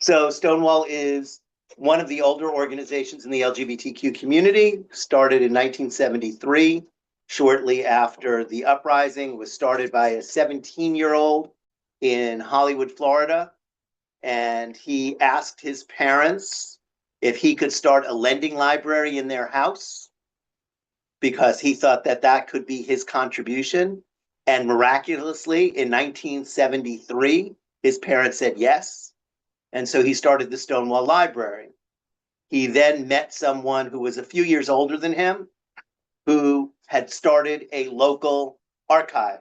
So Stonewall is one of the older organizations in the LGBTQ community, started in 1973, shortly after the uprising. It was started by a 17-year-old in Hollywood, Florida, and he asked his parents if he could start a lending library in their house because he thought that that could be his contribution. And miraculously, in 1973, his parents said yes. And so he started the Stonewall Library. He then met someone who was a few years older than him, who had started a local archive,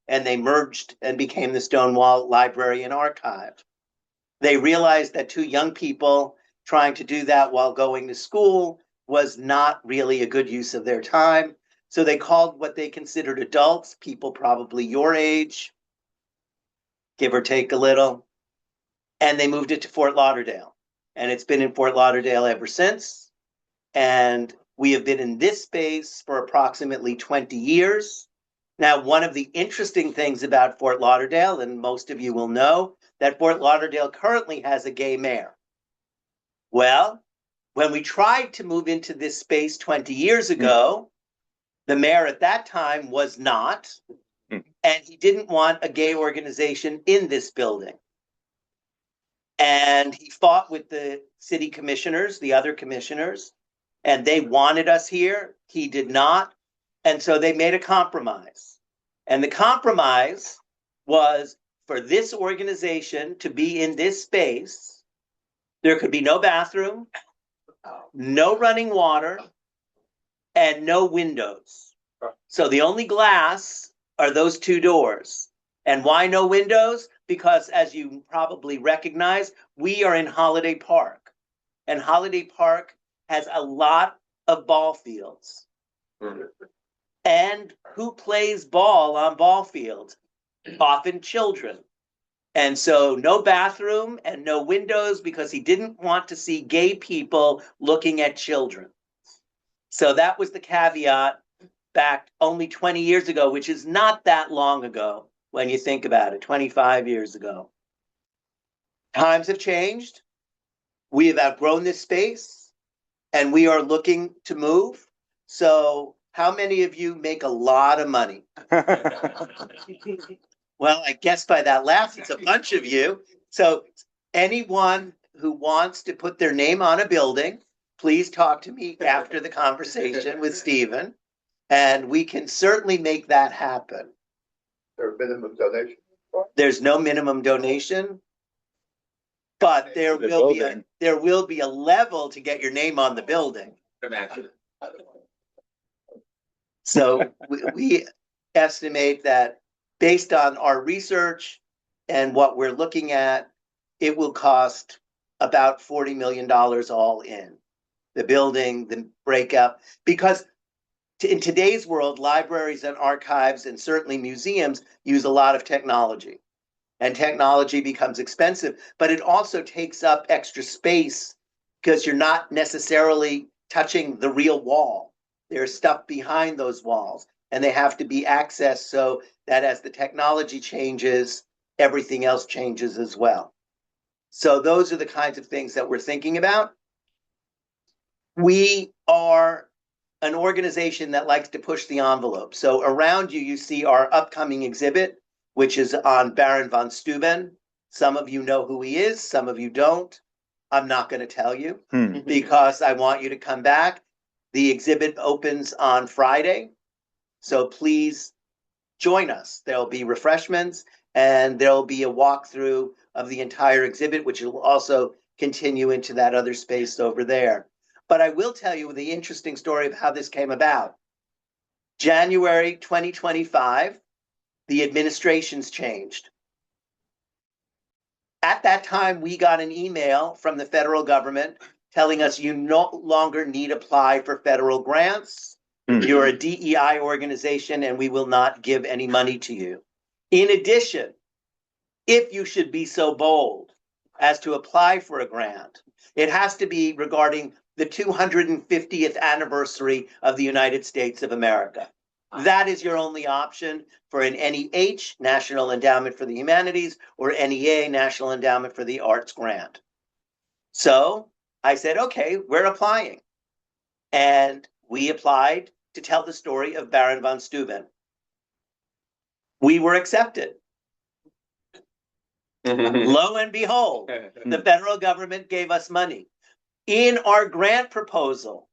and they merged and became the Stonewall Library and Archive. They realized that two young people trying to do that while going to school was not really a good use of their time. So they called what they considered adults, people probably your age, give or take a little, and they moved it to Fort Lauderdale. And it's been in Fort Lauderdale ever since. And we have been in this space for approximately 20 years. Now, one of the interesting things about Fort Lauderdale, and most of you will know, that Fort Lauderdale currently has a gay mayor. Well, when we tried to move into this space 20 years ago, the mayor at that time was not, and he didn't want a gay organization in this building. And he fought with the city commissioners, the other commissioners, and they wanted us here. He did not. And so they made a compromise. And the compromise was for this organization to be in this space, there could be no bathroom, no running water, and no windows. So the only glass are those two doors. And why no windows? Because as you probably recognize, we are in Holiday Park. And Holiday Park has a lot of ball fields. And who plays ball on ball fields? Often children. And so no bathroom and no windows because he didn't want to see gay people looking at children. So that was the caveat back only 20 years ago, which is not that long ago when you think about it, 25 years ago. Times have changed. We have outgrown this space and we are looking to move. So how many of you make a lot of money? Well, I guess by that laugh, it's a bunch of you. So anyone who wants to put their name on a building, please talk to me after the conversation with Stephen, and we can certainly make that happen. There a minimum donation? There's no minimum donation, but there will be a level to get your name on the building. So we estimate that based on our research and what we're looking at, it will cost about $40 million all in. The building, the breakup, because in today's world, libraries and archives and certainly museums use a lot of technology. And technology becomes expensive, but it also takes up extra space because you're not necessarily touching the real wall. There's stuff behind those walls, and they have to be accessed so that as the technology changes, everything else changes as well. So those are the kinds of things that we're thinking about. We are an organization that likes to push the envelope. So around you, you see our upcoming exhibit, which is on Baron von Steuben. Some of you know who he is, some of you don't. I'm not going to tell you because I want you to come back. The exhibit opens on Friday, so please join us. There'll be refreshments and there'll be a walkthrough of the entire exhibit, which will also continue into that other space over there. But I will tell you the interesting story of how this came about. January 2025, the administrations changed. At that time, we got an email from the federal government telling us you no longer need apply for federal grants. You're a DEI organization and we will not give any money to you. In addition, if you should be so bold as to apply for a grant, it has to be regarding the 250th anniversary of the United States of America. That is your only option for an NEH, National Endowment for the Humanities, or NEA, National Endowment for the Arts grant. So I said, okay, we're applying. And we applied to tell the story of Baron von Steuben. We were accepted. Lo and behold, the federal government gave us money. In our grant proposal,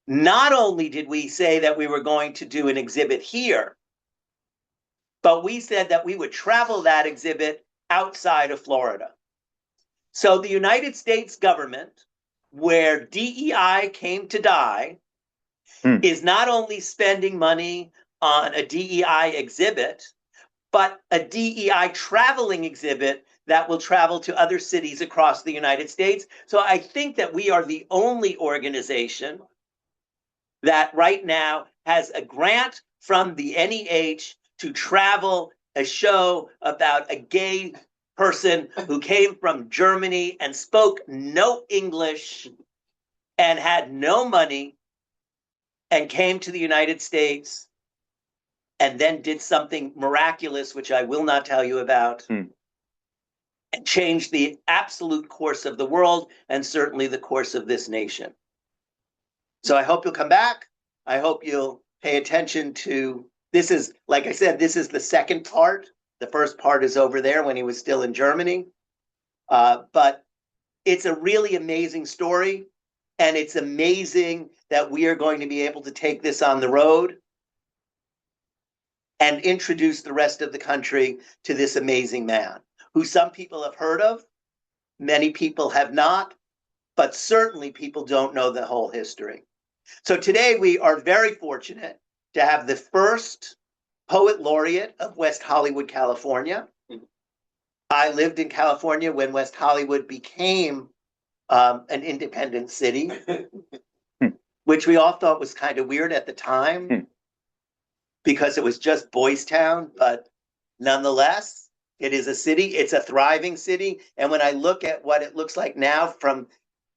not only did we say that we were going to do an exhibit here, but we said that we would travel that exhibit outside of Florida. So the United States government, where DEI came to die, is not only spending money on a DEI exhibit, but a DEI traveling exhibit that will travel to other cities across the United States. So I think that we are the only organization that right now has a grant from the NEH to travel a show about a gay person who came from Germany and spoke no English and had no money and came to the United States and then did something miraculous, which I will not tell you about, and changed the absolute course of the world and certainly the course of this nation. So I hope you'll come back. I hope you'll pay attention to, this is, like I said, this is the second part. The first part is over there when he was still in Germany. But it's a really amazing story. And it's amazing that we are going to be able to take this on the road and introduce the rest of the country to this amazing man, who some people have heard of, many people have not, but certainly people don't know the whole history. So today we are very fortunate to have the first poet laureate of West Hollywood, California. I lived in California when West Hollywood became an independent city, which we all thought was kind of weird at the time because it was just Boys Town, but nonetheless, it is a city, it's a thriving city. And when I look at what it looks like now from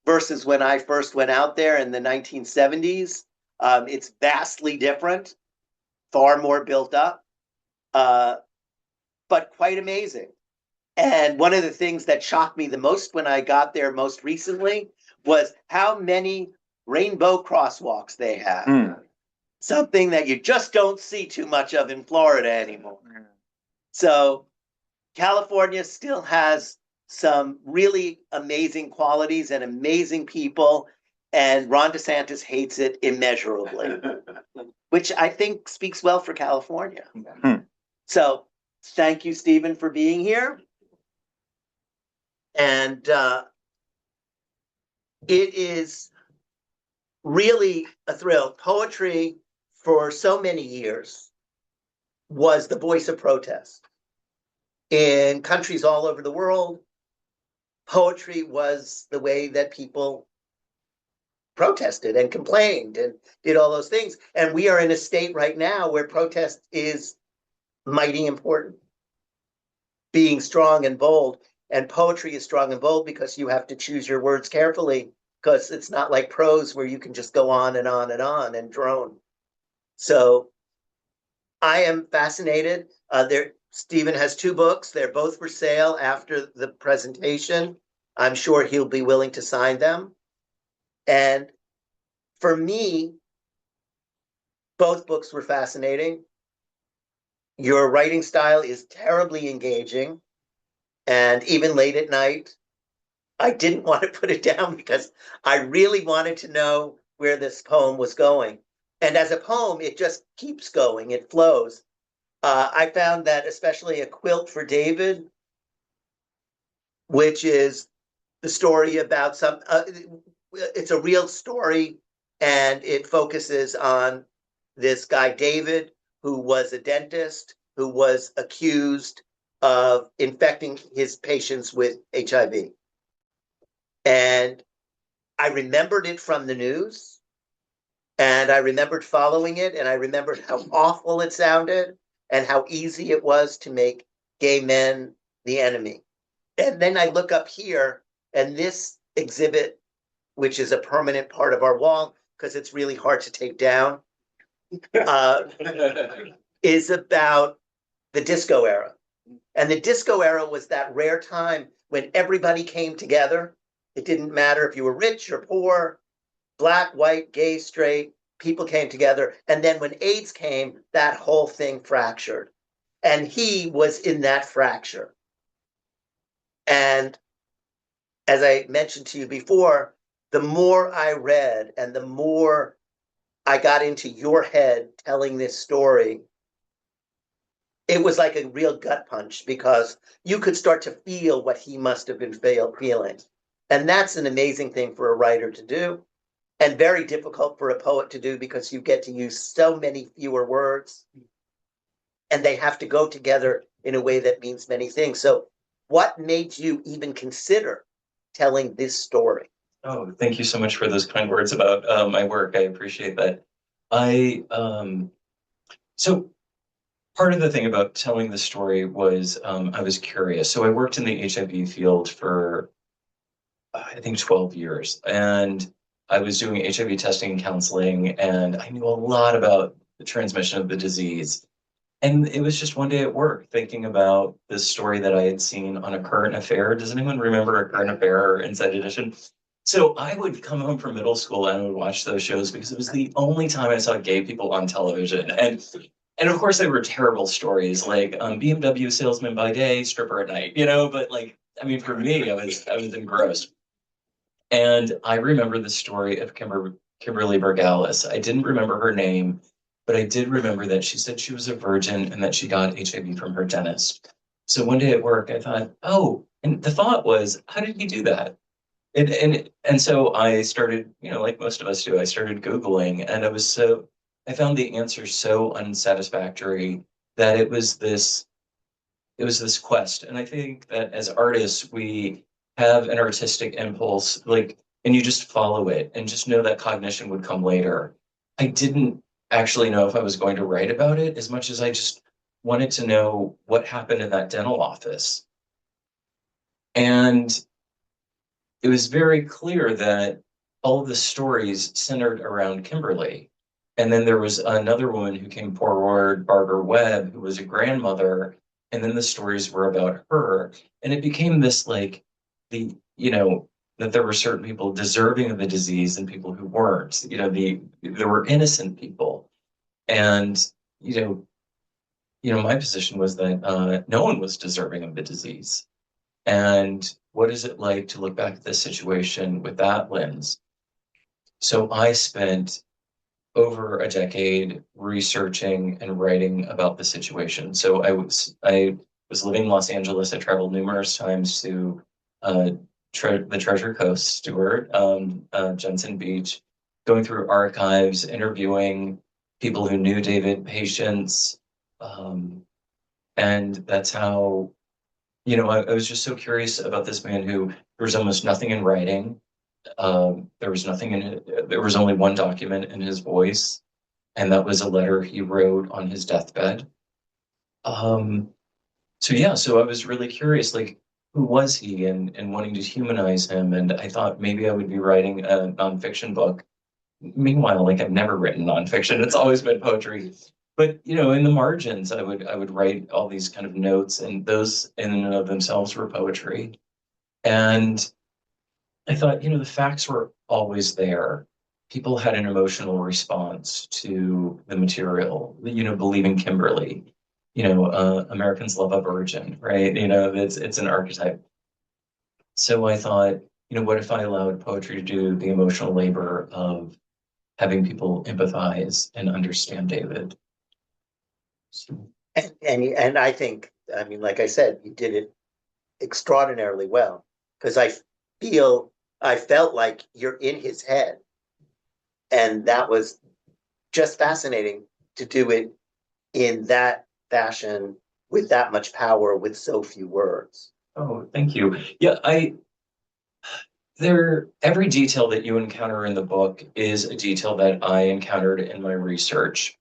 versus when I first went out there in the 1970s, it's vastly different, far more built up, but quite amazing. And one of the things that shocked me the most when I got there most recently was how many rainbow crosswalks they have. Something that you just don't see too much of in Florida anymore. So California still has some really amazing qualities and amazing people, and Ron DeSantis hates it immeasurably, which I think speaks well for California. So thank you, Stephen, for being here. And it is really a thrill. Poetry, for so many years, was the voice of protest. In countries all over the world, poetry was the way that people protested and complained and did all those things. And we are in a state right now where protest is mighty important, being strong and bold. And poetry is strong and bold because you have to choose your words carefully, because it's not like prose where you can just go on and on and on and drone. So I am fascinated. Stephen has 2 books. They're both for sale after the presentation. I'm sure he'll be willing to sign them. And for me, both books were fascinating. Your writing style is terribly engaging. And even late at night, I didn't want to put it down because I really wanted to know where this poem was going. And as a poem, it just keeps going, it flows. I found that especially A Quilt for David, which is the story about it's a real story, and it focuses on this guy, David, who was a dentist, who was accused of infecting his patients with HIV. And I remembered it from the news, and I remembered following it, and I remembered how awful it sounded and how easy it was to make gay men the enemy. And then I look up here, and this exhibit, which is a permanent part of our wall, because it's really hard to take down, is about the disco era. And the disco era was that rare time when everybody came together It didn't matter if you were rich or poor, black, white, gay, straight, people came together. And then when AIDS came, that whole thing fractured. And he was in that fracture. And as I mentioned to you before, the more I read and the more I got into your head telling this story, it was like a real gut punch because you could start to feel what he must have been feeling. And that's an amazing thing for a writer to do, and very difficult for a poet to do because you get to use so many fewer words and they have to go together in a way that means many things. So, what made you even consider telling this story? Oh, thank you so much for those kind words about my work. I appreciate that. I so part of the thing about telling the story was I was curious. So I worked in the HIV field for I think 12 years, and I was doing HIV testing and counseling, and I knew a lot about the transmission of the disease. And it was just one day at work thinking about this story that I had seen on A Current Affair. Does anyone remember A Current Affair or Inside Edition? So I would come home from middle school and I would watch those shows because it was the only time I saw gay people on television. And of course they were terrible stories like BMW salesman by day, stripper at night, but like, I mean, for me, I was engrossed. And I remember the story of Kimberly Bergalis. I didn't remember her name, but I did remember that she said she was a virgin and that she got HIV from her dentist. So one day at work, I thought, oh, and the thought was, how did he do that? And so I started, like most of us do, I started Googling, and I found the answer so unsatisfactory that it was this quest. And I think that as artists, we have an artistic impulse, like, and you just follow it and just know that cognition would come later. I didn't actually know if I was going to write about it as much as I just wanted to know what happened in that dental office. And it was very clear that all of the stories centered around Kimberly. And then there was another woman who came forward, Barbara Webb, who was a grandmother. And then the stories were about her. And it became this like that there were certain people deserving of the disease and people who weren't. There were innocent people. And, my position was that no one was deserving of the disease. And what is it like to look back at this situation with that lens? So I spent over a decade researching and writing about the situation. So I was living in Los Angeles. I traveled numerous times to the Treasure Coast, Stewart, Jensen Beach, going through archives, interviewing people who knew David, patients, and that's how I was just so curious about this man who there was almost nothing in writing. There was nothing in it. There was only one document in his voice, and that was a letter he wrote on his deathbed. So I was really curious, like, who was he and wanting to humanize him. And I thought maybe I would be writing a nonfiction book. Meanwhile, like I've never written nonfiction. It's always been poetry. But in the margins, I would write all these kind of notes, and those in and of themselves were poetry. And I thought, the facts were always there. People had an emotional response to the material, believing Kimberly, Americans love a virgin, right? It's an archetype. So I thought, what if I allowed poetry to do the emotional labor of having people empathize and understand David? And I think, I mean, like I said, you did it extraordinarily well because I felt like you're in his head, and that was just fascinating to do it in that fashion with that much power with so few words. Oh, thank you. Yeah, every detail that you encounter in the book is a detail that I encountered in my research.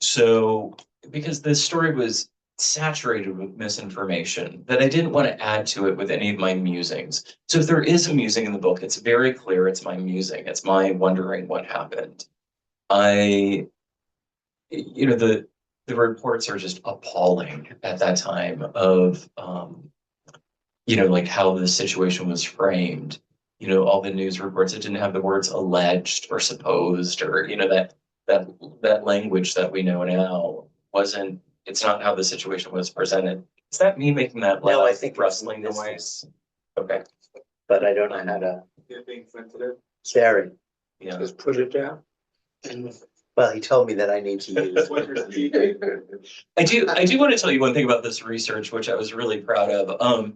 So, because this story was saturated with misinformation, that I didn't want to add to it with any of my musings. So if there is a musing in the book, it's very clear it's my musing. It's my wondering what happened. I, the reports are just appalling at that time of, like how the situation was framed. you know, all the news reports. It didn't have the words alleged or supposed or, you know, that language that we know now wasn't, it's not how the situation was presented. Is that me making that No, loud I think it's rustling this noise? Okay, but I don't know how to. You're being sensitive. Very. yeah. Just put it down. Well, he told me that I need to use. I do want to tell you one thing about this research, which I was really proud of.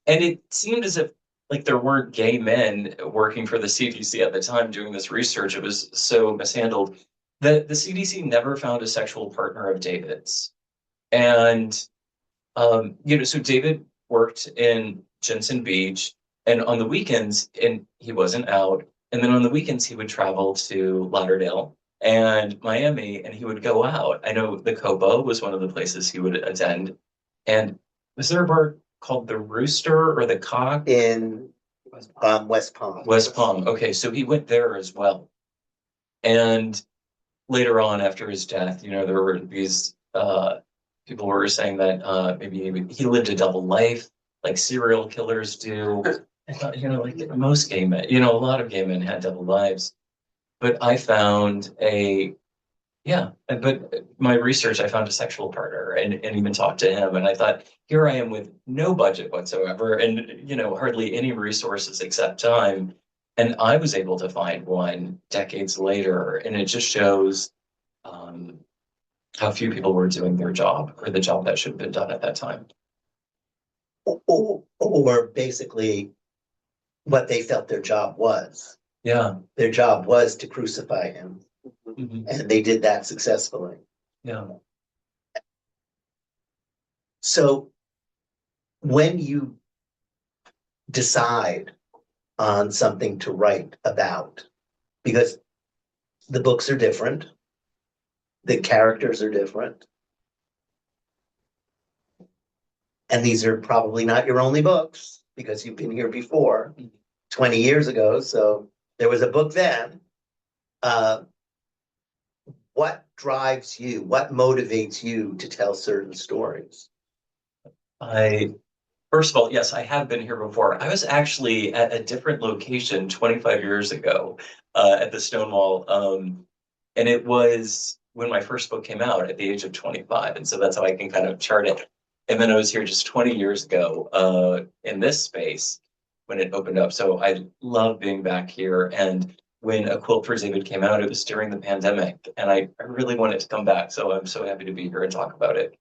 And it seemed as if like there weren't gay men working for the CDC at the time doing this research. It was so mishandled that the CDC never found a sexual partner of David's. And you know, so David worked in Jensen Beach, and on the weekends, and he wasn't out. And then on the weekends, he would travel to Lauderdale and Miami, and he would go out. I know the Cobo was one of the places he would attend. And was there a bar called the Rooster or the Cock? In West Palm. West Palm. Okay, so he went there as well. And later on, after his death, you know, there were these people were saying that maybe he lived a double life, like serial killers do. I thought, you know, like most gay men, you know, a lot of gay men had double lives. But I found but my research, I found a sexual partner and even talked to him. And I thought, here I am with no budget whatsoever and, you know, hardly any resources except time. And I was able to find one decades later. And it just shows how few people were doing their job or the job that should have been done at that time. Or basically what they felt their job was. Yeah. Their job was to crucify him, Mhm. and they did that successfully. Yeah. So when you decide on something to write about, because the books are different, the characters are different, and these are probably not your only books because you've been here before 20 years ago. So there was a book then. What drives you? What motivates you to tell certain stories? First of all, yes, I have been here before. I was actually at a different location 25 years ago at the Stonewall. And it was when my first book came out at the age of 25. And so that's how I can kind of chart it. And then I was here just 20 years ago in this space when it opened up. So I love being back here. And when A Quilt for David came out, it was during the pandemic. And I really wanted to come back. So I'm so happy to be here and talk about it.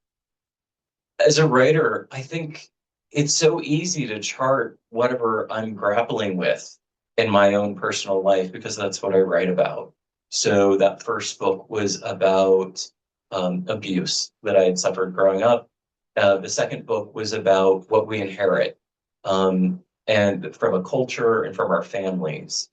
As a writer, I think it's so easy to chart whatever I'm grappling with in my own personal life because that's what I write about. So that first book was about abuse that I had suffered growing up. The second book was about what we inherit and from a culture and from our families.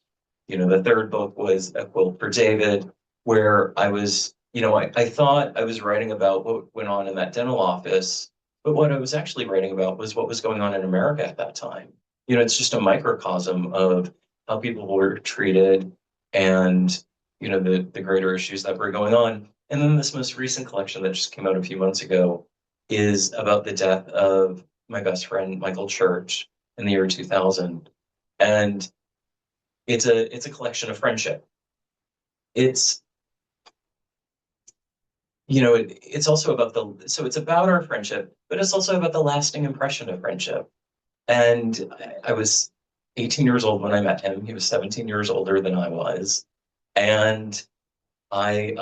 You know, the third book was A Quilt for David, where I was, you know, I thought I was writing about what went on in that dental office, but what I was actually writing about was what was going on in America at that time. You know, it's just a microcosm of how people were treated and, you know, the greater issues that were going on. And then this most recent collection that just came out a few months ago is about the death of my best friend, Michael Church, in the year 2000. And it's a collection of friendship. It's, you know, it's also about so it's about our friendship, but it's also about the lasting impression of friendship. And I was 18 years old when I met him. He was 17 years older than I was. And I,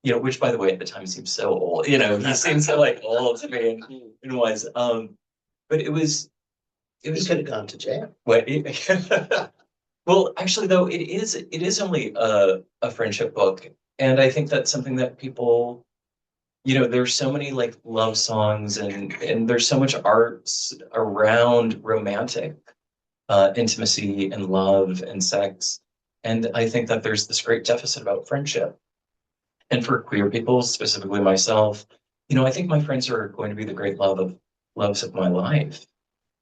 you know, which by the way, at the time seemed so old, you know, he seemed so like old to me and was, but it was, You could have gone to jail. what, well, actually though, it is only a friendship book. And I think that's something that people, you know, there's so many like love songs and there's so much art around romantic intimacy and love and sex. And I think that there's this great deficit about friendship. And for queer people, specifically myself, you know, I think my friends are going to be the great loves of my life.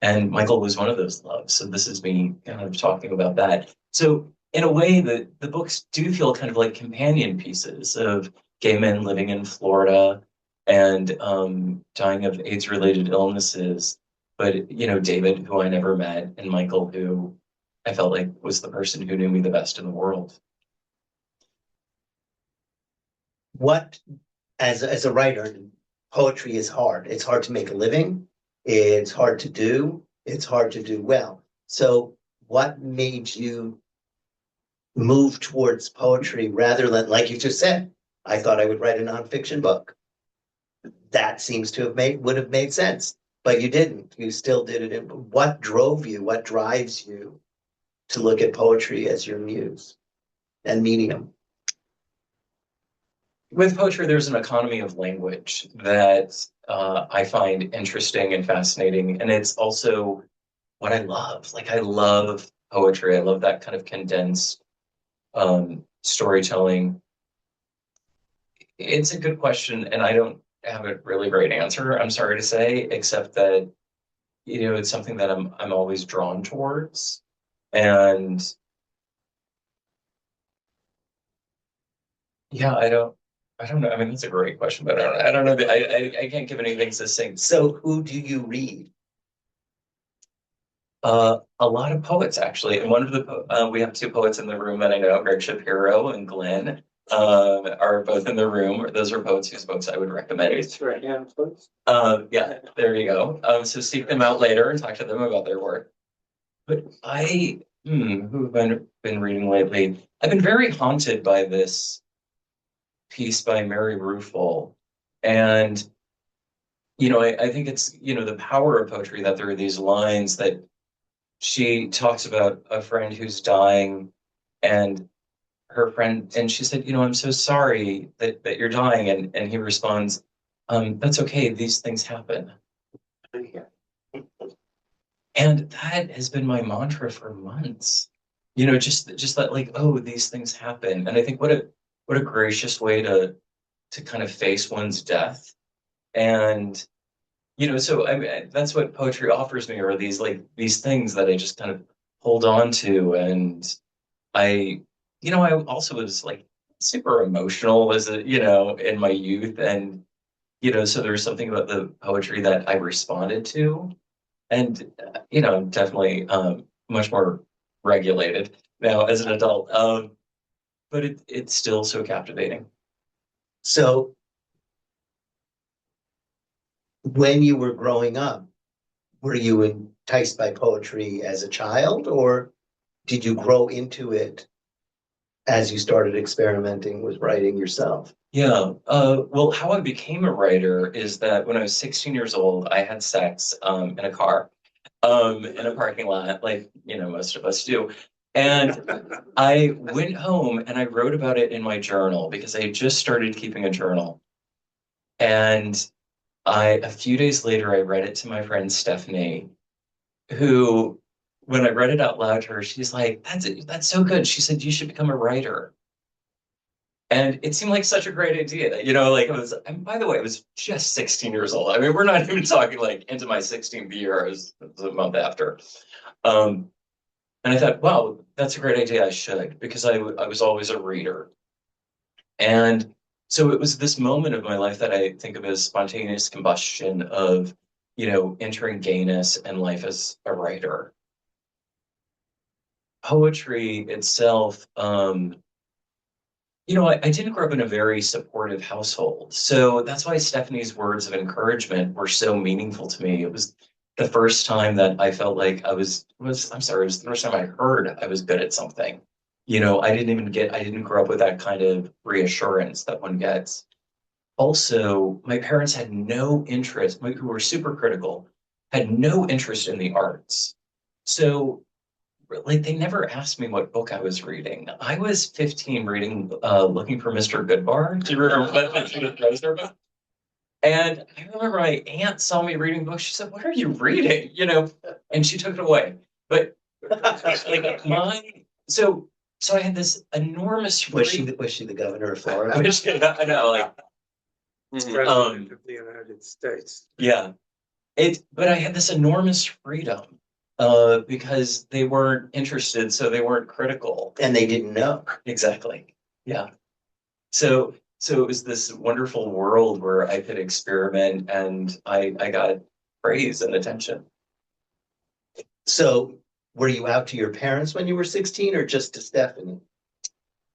And Michael was one of those loves. So this is me kind of talking about that. So in a way, the books do feel kind of like companion pieces of gay men living in Florida and dying of AIDS-related illnesses. But, you know, David, who I never met, and Michael, who I felt like was the person who knew me the best in the world. What, as a writer, poetry is hard. It's hard to make a living. It's hard to do. It's hard to do well. So what made you move towards poetry rather than, like you just said, I thought I would write a nonfiction book. That seems to would have made sense, but you didn't. You still did it. What drove you? What drives you to look at poetry as your muse and medium? With poetry, there's an economy of language that I find interesting and fascinating. And it's also what I love. Like, I love poetry. I love that kind of condensed storytelling. It's a good question, and I don't have a really great answer, I'm sorry to say, except that, it's something that I'm always drawn towards. And yeah, I don't know. I mean, that's a great question, but I don't know. I can't give anything succinct. So who do you read? A lot of poets, actually. And one of the we have two poets in the room that I know, Greg Shapiro and Glenn, are both in the room. Those are poets whose books I would recommend. Raise your hand, please. Yeah, there you go. So seek them out later and talk to them about their work. But who have I been reading lately? I've been very haunted by this piece by Mary Ruefle. And, I think it's, the power of poetry that there are these lines that she talks about a friend who's dying, and her friend, and she said, I'm so sorry that you're dying. And he responds, that's okay, these things happen. And that has been my mantra for months. Just that, like, oh, these things happen. And I think what a gracious way to kind of face one's death. And so I mean, that's what poetry offers me, are these things that I just kind of hold on to. And I also was like super emotional as in my youth. And, so there's something about the poetry that I responded to. And, definitely much more regulated now as an adult. But it's still so captivating. So when you were growing up, were you enticed by poetry as a child, or did you grow into it as you started experimenting with writing yourself? Yeah. Well, how I became a writer is that when I was 16 years old, I had sex in a car, in a parking lot, like, most of us do. And I went home and I wrote about it in my journal because I had just started keeping a journal. And a few days later, I read it to my friend Stephanie, who, when I read it out loud to her, she's like, that's so good. She said, you should become a writer. And it seemed like such a great idea, like it was, and by the way, I was just 16 years old. I mean, we're not even talking like into my 16th year. It was a month after. And I thought, wow, that's a great idea. I should, because I was always a reader. And so it was this moment of my life that I think of as spontaneous combustion of, entering gayness and life as a writer. Poetry itself, I didn't grow up in a very supportive household. So that's why Stephanie's words of encouragement were so meaningful to me. It was the first time that I felt like it was the first time I heard I was good at something. I didn't grow up with that kind of reassurance that one gets. Also, my parents had no interest, who were super critical, had no interest in the arts. So, like, they never asked me what book I was reading. I was 15 reading Looking for Mr. Goodbar. Do you remember that Rosner book? And I remember my aunt saw me reading books. She said, "What are you reading?" And she took it away. But like so I had this enormous Was she the governor of Florida? I know, like President of the United States. yeah. But I had this enormous freedom because they weren't interested, so they weren't critical. And they didn't know. Exactly. Yeah. So it was this wonderful world where I could experiment, and I got praise and attention. So were you out to your parents when you were 16 or just to Stephanie?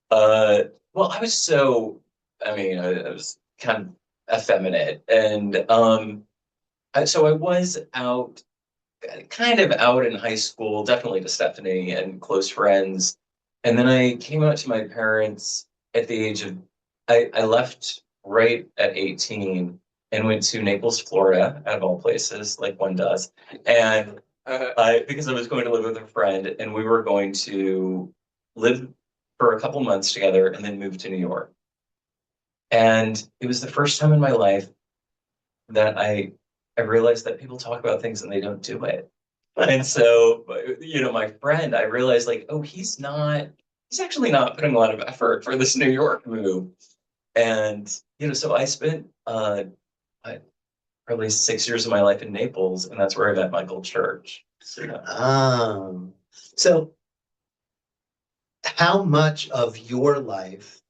Well, I was so, I mean, I was kind of effeminate, and so I was out, kind of out in high school, definitely to Stephanie and close friends, and then I came out to my parents at the age of, I left right at 18 and went to Naples, Florida, out of all places, like one does, and because I was going to live with a friend, and we were going to live for a couple months together and then move to New York. And it was the first time in my life that I realized that people talk about things and they don't do it. And so, my friend, I realized like, oh, he's actually not putting a lot of effort for this New York move. And, so I spent probably 6 years of my life in Naples, and that's where I met Michael Church. So how much of your life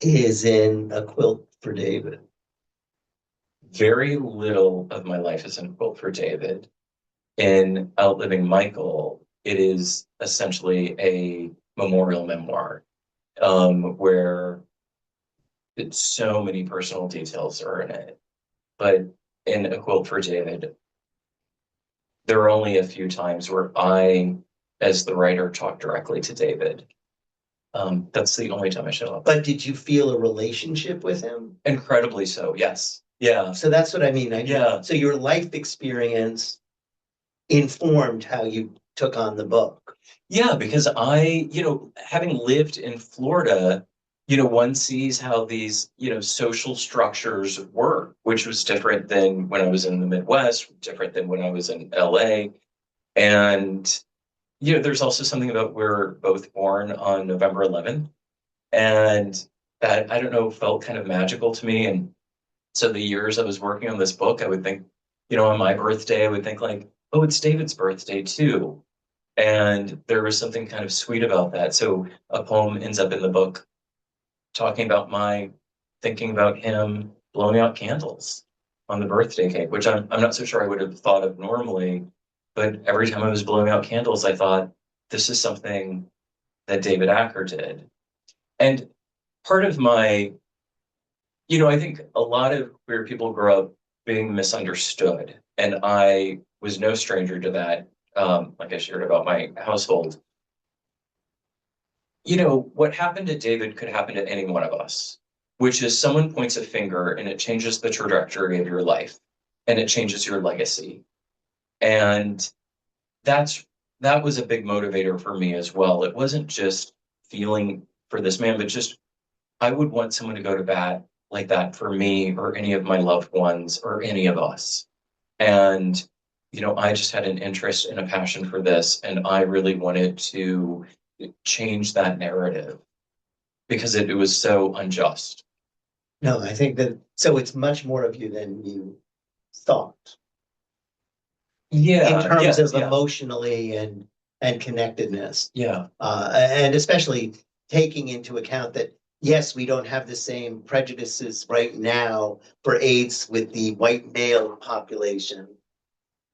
is in A Quilt for David? Very little of my life is in A Quilt for David. In Outliving Michael, it is essentially a memorial memoir, where it's so many personal details are in it. But in A Quilt for David, there are only a few times where I, as the writer, talk directly to David. That's the only time I show up. But did you feel a relationship with him? Incredibly so, yes. Yeah. So that's what I mean. Yeah. So your life experience informed how you took on the book. Yeah, because having lived in Florida, one sees how these, social structures work, which was different than when I was in the Midwest, different than when I was in LA. And, there's also something about we're both born on November 11th. And that, I don't know, felt kind of magical to me. And so the years I was working on this book, I would think, on my birthday, I would think like, oh, it's David's birthday too. And there was something kind of sweet about that. So a poem ends up in the book talking about my thinking about him blowing out candles on the birthday cake, which I'm not so sure I would have thought of normally. But every time I was blowing out candles, I thought, this is something that David Acker did. And part of my, I think a lot of queer people grow up being misunderstood. And I was no stranger to that. Like I shared about my household. What happened to David could happen to any one of us, which is someone points a finger and it changes the trajectory of your life and it changes your legacy. And that was a big motivator for me as well. It wasn't just feeling for this man, but just I would want someone to go to bat like that for me or any of my loved ones or any of us. And I just had an interest and a passion for this, and I really wanted to change that narrative because it was so unjust. No, I think that, so it's much more of you than you thought. Yeah. In terms of yeah. emotionally and connectedness. Yeah. And especially taking into account that, yes, we don't have the same prejudices right now for AIDS with the white male population,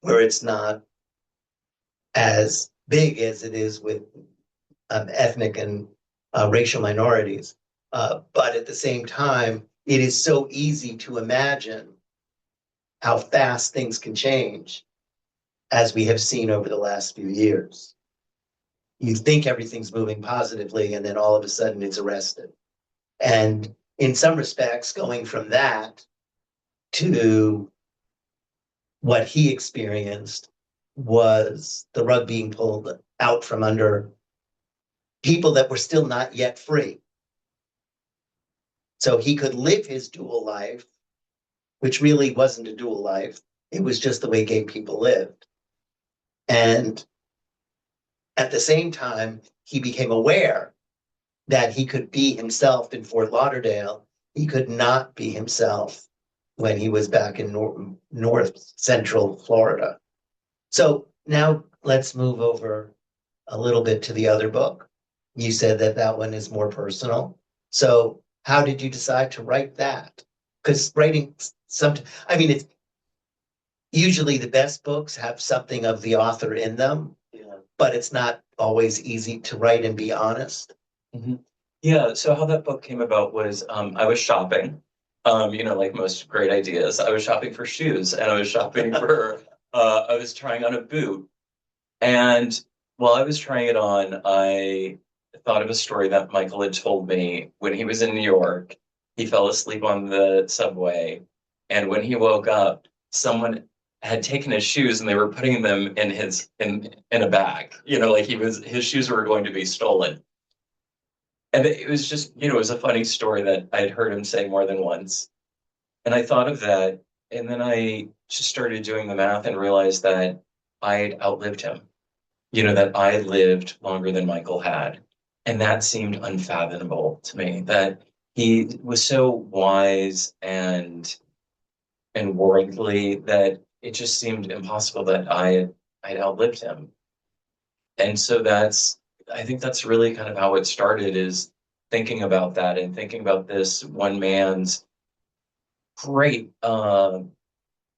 where it's not as big as it is with ethnic and racial minorities. But at the same time, it is so easy to imagine how fast things can change, as we have seen over the last few years. You think everything's moving positively, and then all of a sudden it's arrested. And in some respects, going from that to what he experienced was the rug being pulled out from under people that were still not yet free. So he could live his dual life, which really wasn't a dual life. It was just the way gay people lived. And at the same time, he became aware that he could be himself in Fort Lauderdale. He could not be himself when he was back in north central Florida. So now let's move over a little bit to the other book. You said that that one is more personal. So how did you decide to write that? Because writing it's usually the best books have something of the author in them. Yeah. but it's not always easy to write and be honest. Yeah, so how that book came about was I was shopping, like most great ideas. I was shopping for shoes and I was shopping for, I was trying on a boot. And while I was trying it on, I thought of a story that Michael had told me when he was in New York. He fell asleep on the subway, and when he woke up, someone had taken his shoes and they were putting them in in a bag. Like his shoes were going to be stolen. And it was just, it was a funny story that I'd heard him say more than once. And I thought of that, and then I just started doing the math and realized that I'd outlived him. That I lived longer than Michael had. And that seemed unfathomable to me, that he was so wise and worldly that it just seemed impossible that I'd outlived him. And so I think that's really kind of how it started, is thinking about that and thinking about this one man's great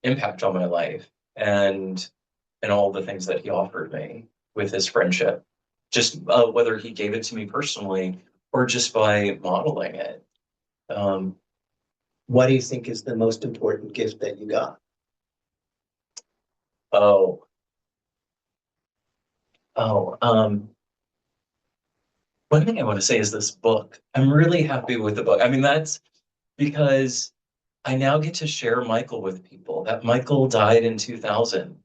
impact on my life and all the things that he offered me with his friendship, just whether he gave it to me personally or just by modeling it. What do you think is the most important gift that you got? Oh, one thing I want to say is this book. I'm really happy with the book. I mean, that's because I now get to share Michael with people. That Michael died in 2000.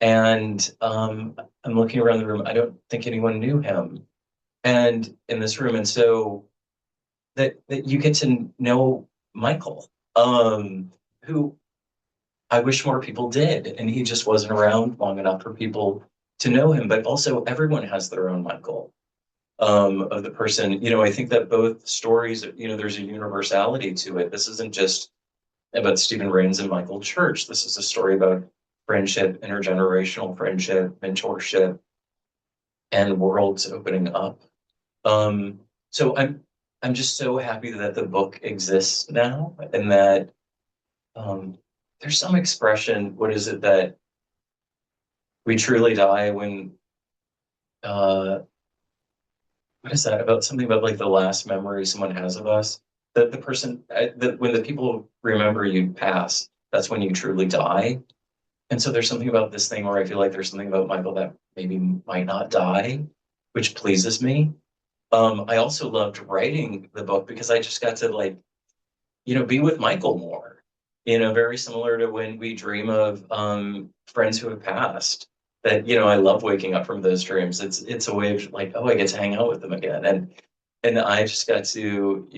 And I'm looking around the room. I don't think anyone knew him, and in this room, and so that you get to know Michael, who I wish more people did, and he just wasn't around long enough for people to know him. But also, everyone has their own Michael, of the person. I think that both stories, there's a universality to it. This isn't just about Stephen Rains and Michael Church. This is a story about friendship, intergenerational friendship, mentorship, and worlds opening up. So I'm just so happy that the book exists now, and that there's some expression. What is it that we truly die when? What is that about? Something about like the last memory someone has of us. That the person, that when the people remember you pass, that's when you truly die. And so there's something about this thing where I feel like there's something about Michael that maybe might not die, which pleases me. I also loved writing the book because I just got to be with Michael more, very similar to when we dream of friends who have passed. That, I love waking up from those dreams. It's a way of like, oh, I get to hang out with them again. And I just got to,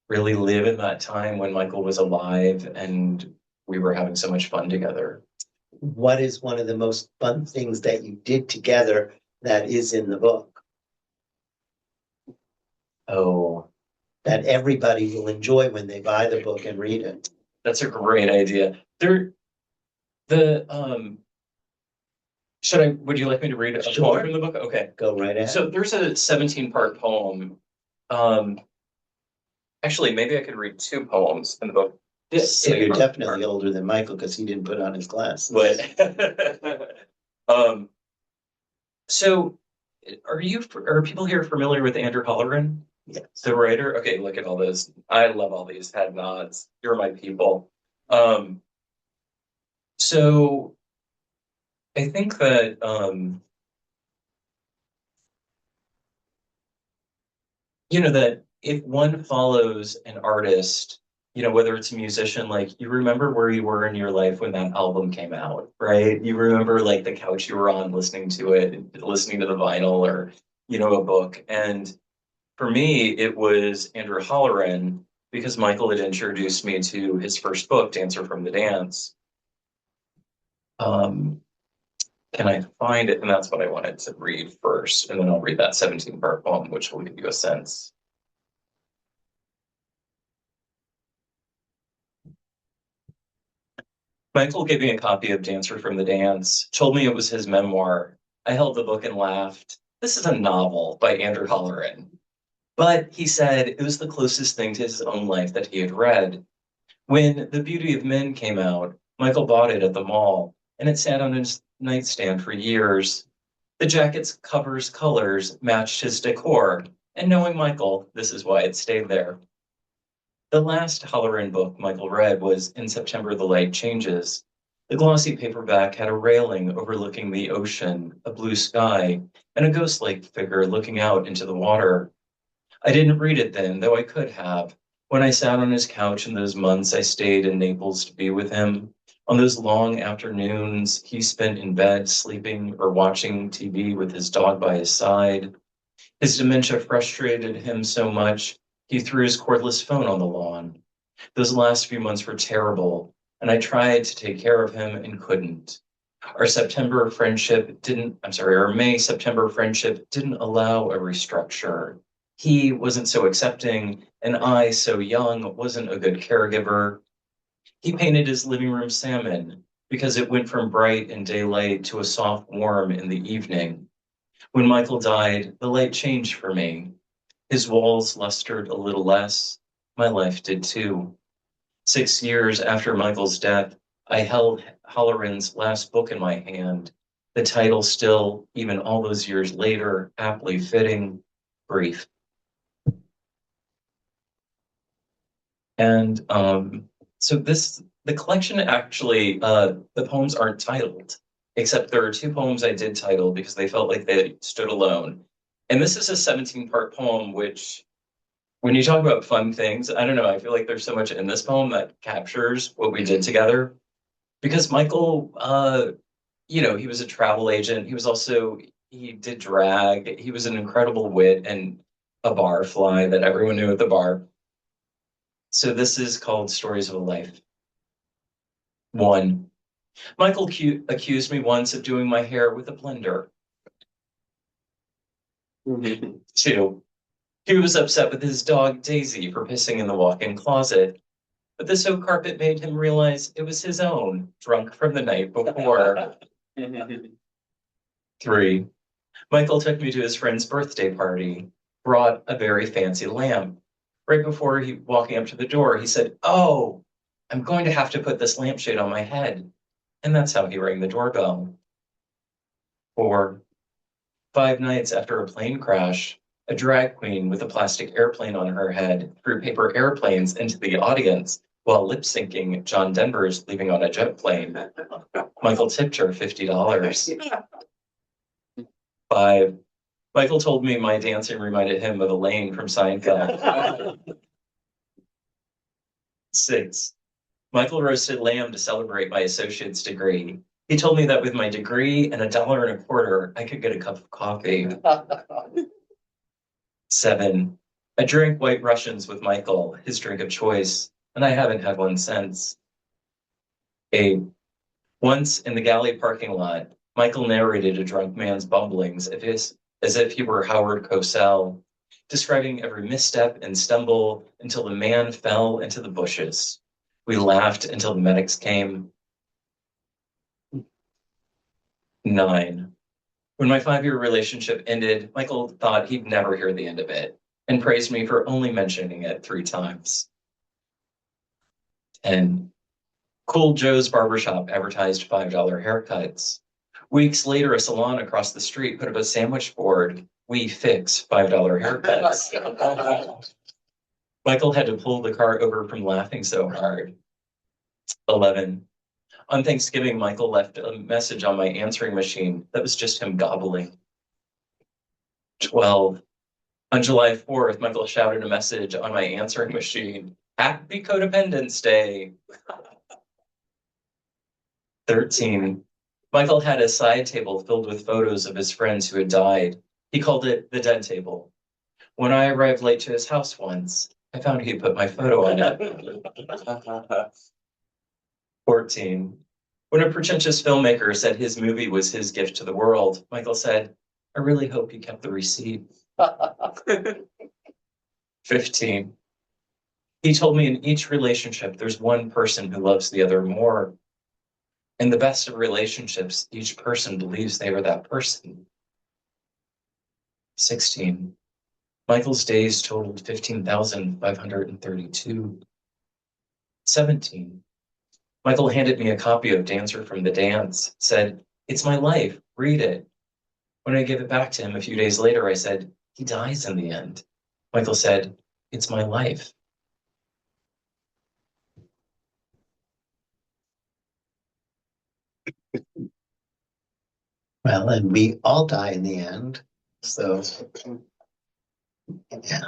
really live in that time when Michael was alive and we were having so much fun together. What is one of the most fun things that you did together that is in the book? Oh, that everybody will enjoy when they buy the book and read it. That's a great idea. Would you like me to read a Sure. poem from the book? Okay. Go right ahead. So there's a 17-part poem. Actually, maybe I could read 2 poems in the book. So you're definitely older than Michael because he didn't put on his glasses. But so are people here familiar with Andrew Holleran? Yes. The writer? Okay, look at all those. I love all these head nods. You're my people. So I think that that if one follows an artist, whether it's a musician, like you remember where you were in your life when that album came out, right? You remember like the couch you were on listening to it, listening to the vinyl or, a book. And for me, it was Andrew Holleran because Michael had introduced me to his first book, Dancer from the Dance. Can I find it? And that's what I wanted to read first. And then I'll read that 17-part poem, which will give you a sense. Michael gave me a copy of Dancer from the Dance, told me it was his memoir. I held the book and laughed. This is a novel by Andrew Holleran. But he said it was the closest thing to his own life that he had read. When The Beauty of Men came out, Michael bought it at the mall, and it sat on his nightstand for years. The jacket's cover's colors matched his decor, and knowing Michael, this is why it stayed there. The last Halloran book Michael read was In September the Light Changes. The glossy paperback had a railing overlooking the ocean, a blue sky, and a ghost-like figure looking out into the water. I didn't read it then, though I could have. When I sat on his couch in those months I stayed in Naples to be with him, on those long afternoons he spent in bed sleeping or watching TV with his dog by his side. His dementia frustrated him so much, he threw his cordless phone on the lawn. Those last few months were terrible, and I tried to take care of him and couldn't. Our May-September friendship didn't allow a restructure. He wasn't so accepting, and I, so young, wasn't a good caregiver. He painted his living room salmon because it went from bright and daylight to a soft warm in the evening. When Michael died, the light changed for me. His walls lustered a little less. My life did too. 6 years after Michael's death, I held Halloran's last book in my hand. The title still, even all those years later, aptly fitting, Brief. And so the collection actually, the poems aren't titled, except there are 2 poems I did title because they felt like they stood alone. And this is a 17-part poem, which, when you talk about fun things, I don't know, I feel like there's so much in this poem that captures what we did together. Because Michael, he was a travel agent. He did drag. He was an incredible wit and a barfly that everyone knew at the bar. So this is called Stories of a Life. 1. Michael accused me once of doing my hair with a blender. 2. He was upset with his dog Daisy for pissing in the walk-in closet, but the soap carpet made him realize it was his own, drunk from the night before. 3. Michael took me to his friend's birthday party, brought a very fancy lamp. Right before walking up to the door, he said, "Oh, I'm going to have to put this lampshade on my head." And that's how he rang the doorbell. 4. 5 nights after a plane crash, a drag queen with a plastic airplane on her head threw paper airplanes into the audience while lip-syncing John Denver's Leaving on a Jet Plane. Michael tipped her $50. 5. Michael told me my dancing reminded him of Elaine from Seinfeld. 6. Michael roasted lamb to celebrate my associate's degree. He told me that with my degree and $1.25, I could get a cup of coffee. 7. I drank White Russians with Michael, his drink of choice, and I haven't had one since. 8. Once in the galley parking lot, Michael narrated a drunk man's bumblings as if he were Howard Cosell, describing every misstep and stumble until the man fell into the bushes. We laughed until the medics came. 9. When my 5-year relationship ended, Michael thought he'd never hear the end of it and praised me for only mentioning it 3 times. 10. Cool Joe's Barbershop advertised $5 haircuts. Weeks later, a salon across the street put up a sandwich board. We fix $5 haircuts. Michael had to pull the car over from laughing so hard. 11. On Thanksgiving, Michael left a message on my answering machine that was just him gobbling. 12. On July 4th, Michael shouted a message on my answering machine, "Happy Codependence Day." 13. Michael had a side table filled with photos of his friends who had died. He called it the dead table. When I arrived late to his house once, I found he put my photo on it. 14. When a pretentious filmmaker said his movie was his gift to the world, Michael said, "I really hope you kept the receipt." 15. He told me in each relationship, there's one person who loves the other more. In the best of relationships, each person believes they are that person. 16. Michael's days totaled 15,532. 17. Michael handed me a copy of Dancer from the Dance, said, "It's my life, read it." when I gave it back to him a few days later, I said, he dies in the end. Michael said, it's my life. Well, and we all die in the end. So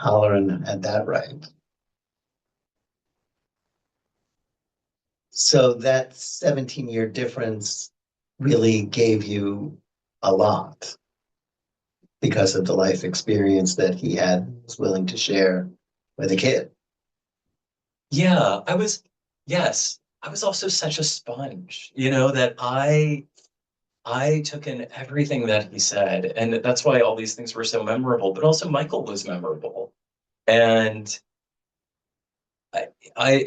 Halloran had that right. So that 17-year difference really gave you a lot because of the life experience that he had, was willing to share with a kid. Yeah, yes, I was also such a sponge, that I took in everything that he said. And that's why all these things were so memorable, but also Michael was memorable. And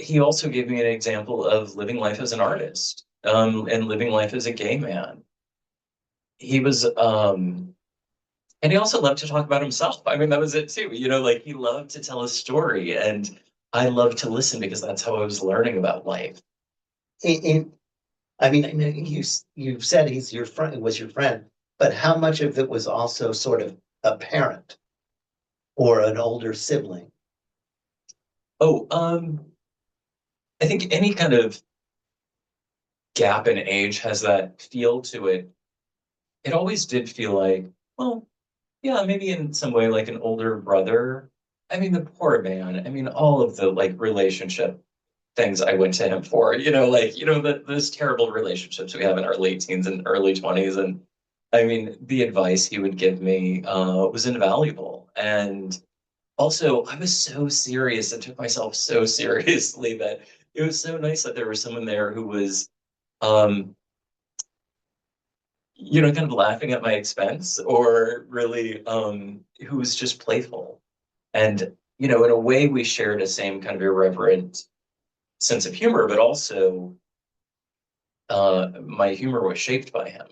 he also gave me an example of living life as an artist, and living life as a gay man. He was, and he also loved to talk about himself. I mean, that was it too. Like he loved to tell a story, and I loved to listen because that's how I was learning about life. I mean, I know you said he's your friend, was your friend, but how much of it was also sort of a parent or an older sibling? Oh, I think any kind of gap in age has that feel to it. It always did feel like, well, yeah, maybe in some way like an older brother. I mean, the poor man. I mean, all of the like relationship things I went to him for, those terrible relationships we have in our late teens and early 20s. And I mean, the advice he would give me was invaluable. And also, I was so serious and took myself so seriously that it was so nice that there was someone there who was, um, kind of laughing at my expense, or really who was just playful. And, in a way, we shared a same kind of irreverent sense of humor, but also my humor was shaped by him.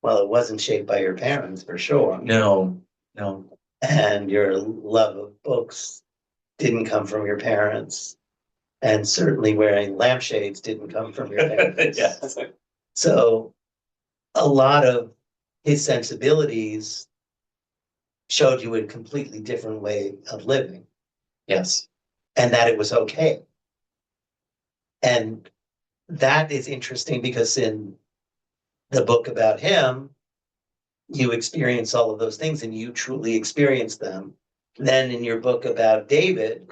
Well, it wasn't shaped by your parents for sure. No, no. And your love of books didn't come from your parents. And certainly wearing lampshades didn't come from your parents. Yes. So a lot of his sensibilities showed you a completely different way of living. Yes. And that it was okay. And that is interesting because in the book about him, you experience all of those things and you truly experience them. Then in your book about David,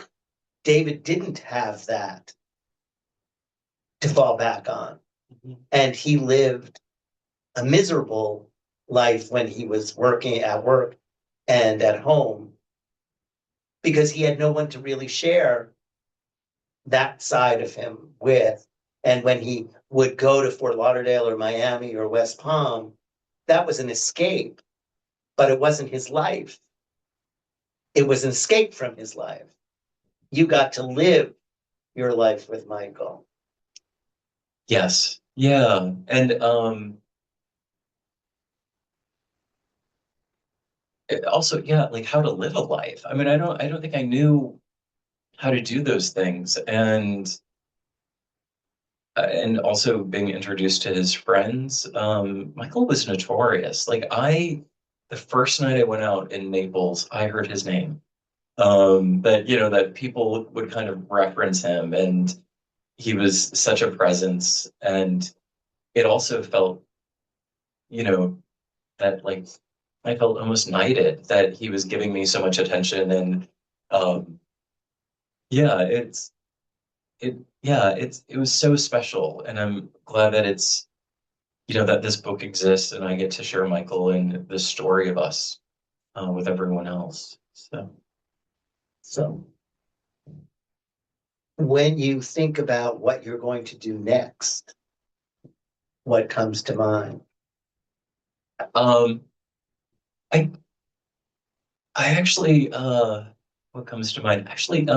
David didn't have that to fall back on. Mm-hmm. And he lived a miserable life when he was working at work and at home because he had no one to really share that side of him with. And when he would go to Fort Lauderdale or Miami or West Palm, that was an escape, but it wasn't his life. It was an escape from his life. You got to live your life with Michael. Yes. Yeah. And also, yeah, like how to live a life. I mean, I don't think I knew how to do those things. And also being introduced to his friends. Michael was notorious. Like the first night I went out in Naples, I heard his name. That people would kind of reference him, and he was such a presence. And it also felt, that like I felt almost knighted that he was giving me so much attention. And um, yeah, it was so special. And I'm glad that that this book exists and I get to share Michael and the story of us with everyone else. So when you think about what you're going to do next, what comes to mind? Um, I I actually what comes to mind? Actually,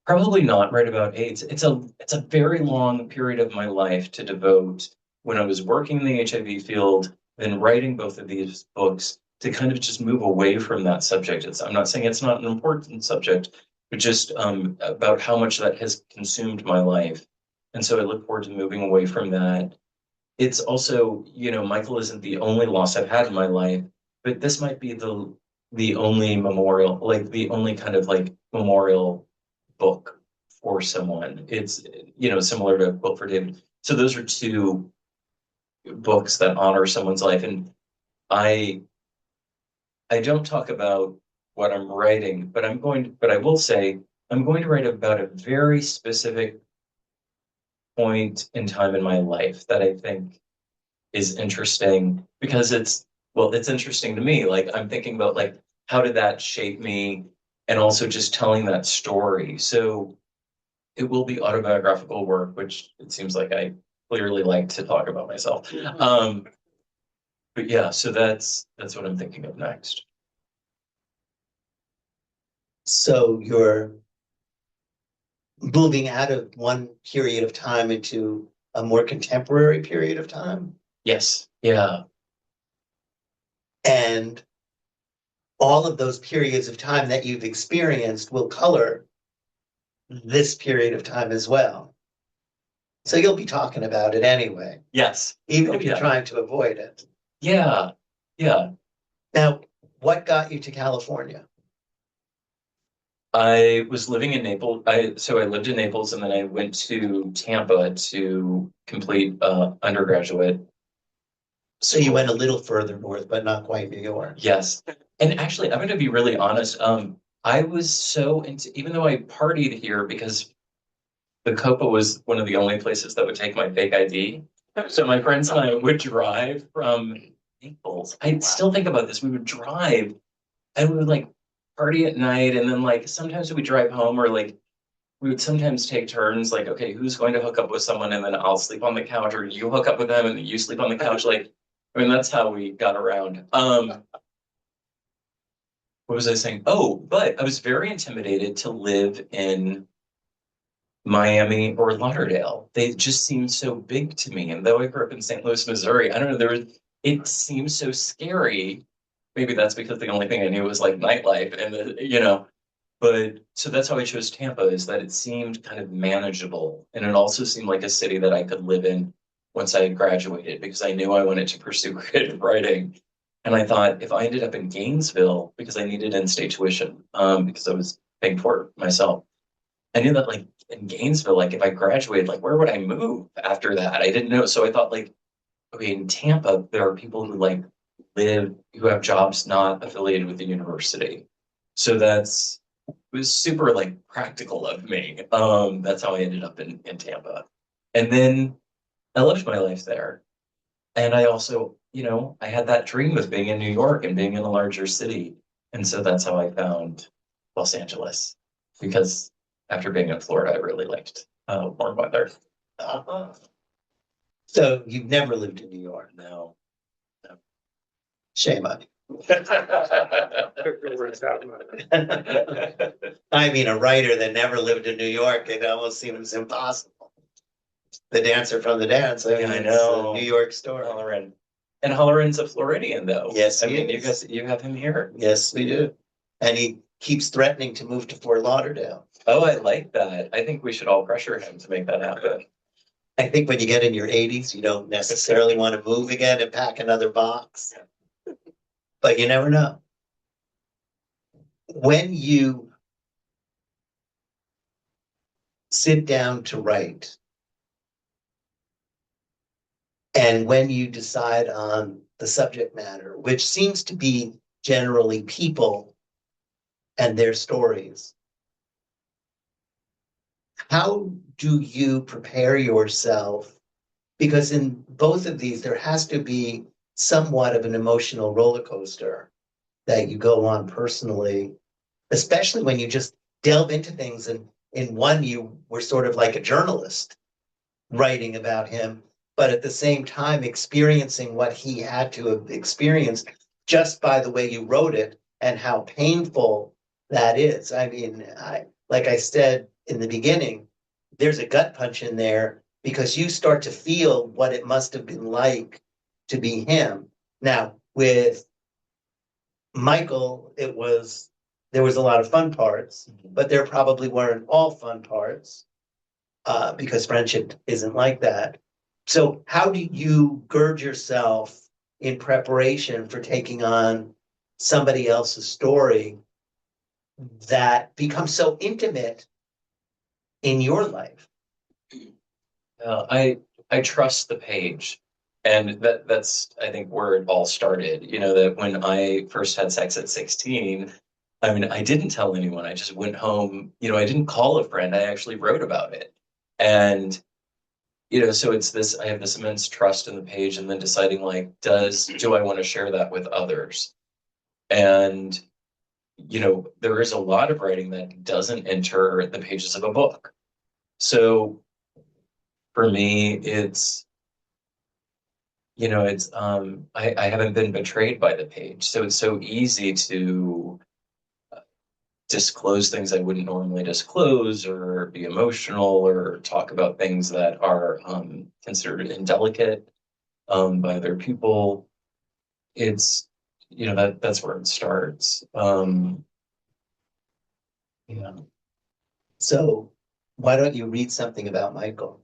probably not right about AIDS. It's a very long period of my life to devote when I was working in the HIV field, then writing both of these books to kind of just move away from that subject. I'm not saying it's not an important subject, but just about how much that has consumed my life. And so I look forward to moving away from that it's also, Michael isn't the only loss I've had in my life, but this might be the only memorial, like the only kind of like memorial book for someone. It's, similar to Book for David. So those are two books that honor someone's life. And I I don't talk about what I'm writing, but I will say I'm going to write about a very specific point in time in my life that I think is interesting because it's interesting to me. Like I'm thinking about like how did that shape me and also just telling that story. So it will be autobiographical work, which it seems like I clearly like to talk about myself. But yeah, so that's what I'm thinking of next. So you're moving out of one period of time into a more contemporary period of time. Yes. Yeah. And all of those periods of time that you've experienced will color this period of time as well. So you'll be talking about it anyway, Yes. even Oh, if you're yeah. trying to avoid it. Yeah. Yeah. Now, what got you to California? I was living in Naples. So I lived in Naples and then I went to Tampa to complete undergraduate. So you went a little further north, but not quite New York. Yes. And actually, I'm going to be really honest. I was so into, even though I partied here because the Copa was one of the only places that would take my fake ID. So my friends and I would drive from Naples. I still think about this. We would drive and we would like party at night and then like sometimes we would drive home or like we would sometimes take turns like, okay, who's going to hook up with someone and then I'll sleep on the couch or you hook up with them and then you sleep on the couch. Like, I mean, that's how we got around. What was I saying? Oh, but I was very intimidated to live in Miami or Lauderdale. They just seemed so big to me. And though I grew up in St. Louis, Missouri, I don't know, it seemed so scary. Maybe that's because the only thing I knew was like nightlife and but so that's how I chose Tampa is that it seemed kind of manageable. And it also seemed like a city that I could live in once I had graduated because I knew I wanted to pursue creative writing. And I thought if I ended up in Gainesville, because I needed in-state tuition, because I was paying for it myself, I knew that like in Gainesville, like if I graduated, like where would I move after that? I didn't know. So I thought like, okay, in Tampa, there are people who like who have jobs not affiliated with the university. So that's it was super like practical of me. That's how I ended up in Tampa. And then I lived my life there. And I also, I had that dream of being in New York and being in a larger city. And so that's how I found Los Angeles. Because after being in Florida, I really liked warm weather. Uh-huh. So you've never lived in New York? No. No. Shame on you. Took your words out of my mouth. I mean, a writer that never lived in New York, it almost seems impossible. The dancer from the dance. Yeah, I It's know. a New York story. Halloran. And Halloran's a Floridian, though. Yes, I he mean, is. you have him here. Yes, we do. And he keeps threatening to move to Fort Lauderdale. Oh, I like that. I think we should all pressure him to make that happen. I think when you get in your 80s, you don't necessarily want to move again and pack another box. But you never know. When you sit down to write, and when you decide on the subject matter, which seems to be generally people and their stories, how do you prepare yourself? Because in both of these, there has to be somewhat of an emotional roller coaster that you go on personally, especially when you just delve into things. And in one, you were sort of like a journalist writing about him, but at the same time experiencing what he had to have experienced just by the way you wrote it and how painful that is. I mean, like I said in the beginning, there's a gut punch in there because you start to feel what it must have been like to be him. Now, with Michael, there was a lot of fun parts, but there probably weren't all fun parts because friendship isn't like that. So how do you gird yourself in preparation for taking on somebody else's story that becomes so intimate in your life? I trust the page. And that's I think where it all started. You know, that when I first had sex at 16, I mean, I didn't tell anyone. I just went home, you know, I didn't call a friend. I actually wrote about it. And, you know, so it's this, I have this immense trust in the page and then deciding like, do I want to share that with others? And, you know, there is a lot of writing that doesn't enter the pages of a book. So for me, it's, you know, it's I haven't been betrayed by the page. So it's so easy to disclose things I wouldn't normally disclose or be emotional or talk about things that are considered indelicate by other people. It's, you know, that's where it starts. Yeah. So why don't you read something about Michael?